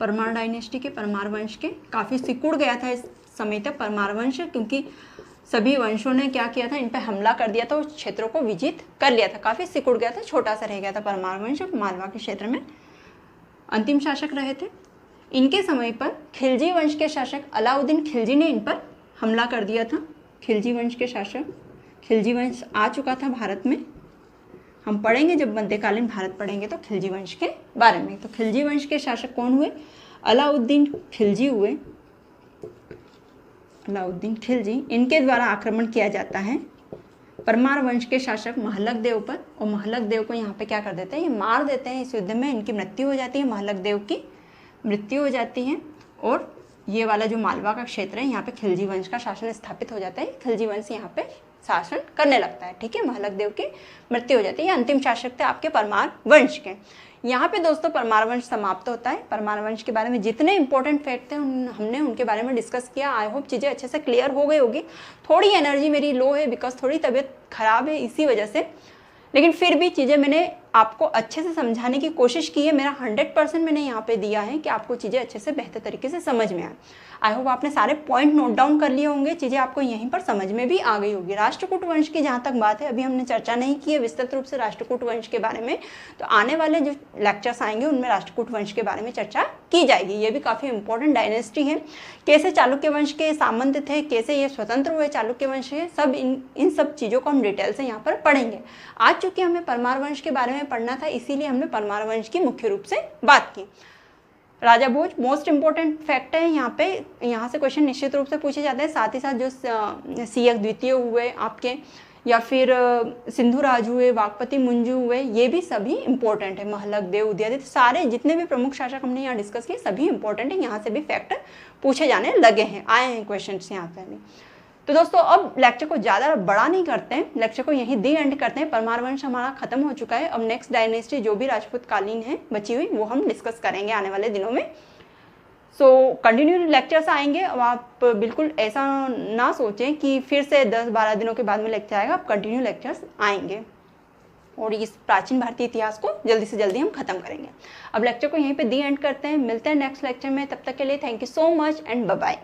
परमार डायनेस्टी के, परमार वंश के। काफ़ी सिकुड़ गया था इस समय तक परमार वंश, क्योंकि सभी वंशों ने क्या किया था, इन पर हमला कर दिया था, उस क्षेत्रों को विजित कर लिया था। काफ़ी सिकुड़ गया था, छोटा सा रह गया था परमार वंश, मालवा के क्षेत्र में अंतिम शासक रहे थे। इनके समय पर खिलजी वंश के शासक अलाउद्दीन खिलजी ने इन पर हमला कर दिया था। खिलजी वंश के शासक, खिलजी वंश आ चुका था भारत में, हम पढ़ेंगे जब मध्यकालीन भारत पढ़ेंगे तो खिलजी वंश के बारे में। तो खिलजी वंश के शासक कौन हुए? अलाउद्दीन खिलजी हुए, अलाउद्दीन खिलजी। इनके द्वारा आक्रमण किया जाता है परमार वंश के शासक महलक देव पर, और महलक देव को यहाँ पे क्या कर देते हैं, ये मार देते हैं। इस युद्ध में इनकी मृत्यु हो जाती है, महलक देव की मृत्यु हो जाती है, और ये वाला जो मालवा का क्षेत्र है यहाँ पे खिलजी वंश का शासन स्थापित हो जाता है। खिलजी वंश यहाँ पे शासन करने लगता है। ठीक है, महलक देव की मृत्यु हो जाती है। ये अंतिम शासक थे आपके परमार वंश के। यहाँ पे दोस्तों परमार वंश समाप्त होता है। परमार वंश के बारे में जितने इंपॉर्टेंट फैक्ट थे हमने उनके बारे में डिस्कस किया। आई होप चीज़ें अच्छे से क्लियर हो गई होगी। थोड़ी एनर्जी मेरी लो है बिकॉज थोड़ी तबीयत खराब है इसी वजह से, लेकिन फिर भी चीज़ें मैंने आपको अच्छे से समझाने की कोशिश की है। मेरा 100% मैंने यहाँ पे दिया है कि आपको चीज़ें अच्छे से बेहतर तरीके से समझ में आए। आई होप आपने सारे पॉइंट नोट डाउन कर लिए होंगे, चीज़ें आपको यहीं पर समझ में भी आ गई होगी। राष्ट्रकूट वंश की जहाँ तक बात है, अभी हमने चर्चा नहीं की है विस्तृत रूप से राष्ट्रकूट वंश के बारे में, तो आने वाले जो लेक्चर्स आएंगे उनमें राष्ट्रकूट वंश के बारे में चर्चा की जाएगी। ये भी काफ़ी इंपॉर्टेंट डायनेस्टी है। कैसे चालुक्य वंश के सामंत थे, कैसे ये स्वतंत्र हुए चालुक्य वंश है, सब इन सब चीज़ों को हम डिटेल से यहाँ पर पढ़ेंगे। आज चूँकि हमें परमार वंश के बारे में पढ़ना था, इसीलिए हमने परमार वंश की मुख्य रूप से बात की। राजा भोज मोस्ट इंपॉर्टेंट फैक्ट है यहाँ पे, यहाँ से क्वेश्चन निश्चित रूप से पूछे जाते हैं। साथ ही साथ जो सीयक द्वितीय हुए आपके, या फिर सिंधु राज हुए, वाकपति मुंजू हुए, ये भी सभी इंपॉर्टेंट है। महलक देव, उदयादित्य, सारे जितने भी प्रमुख शासक हमने यहाँ डिस्कस किए सभी इंपॉर्टेंट है। यहाँ से भी फैक्ट पूछे जाने लगे हैं, आए हैं क्वेश्चन यहाँ पे भी। तो दोस्तों अब लेक्चर को ज़्यादा बड़ा नहीं करते हैं, लेक्चर को यहीं दी एंड करते हैं। परमार वंश हमारा खत्म हो चुका है। अब नेक्स्ट डायनेस्टी जो भी राजपूत कालीन है बची हुई वो हम डिस्कस करेंगे आने वाले दिनों में। सो कंटिन्यू लेक्चर्स आएंगे। अब आप बिल्कुल ऐसा ना सोचें कि फिर से 10-12 दिनों के बाद में लेक्चर आएगा। अब कंटिन्यू लेक्चर्स आएंगे और इस प्राचीन भारतीय इतिहास को जल्दी से जल्दी हम खत्म करेंगे। अब लेक्चर को यहीं पे दी एंड करते हैं, मिलते हैं नेक्स्ट लेक्चर में। तब तक के लिए thank you so much and bye bye.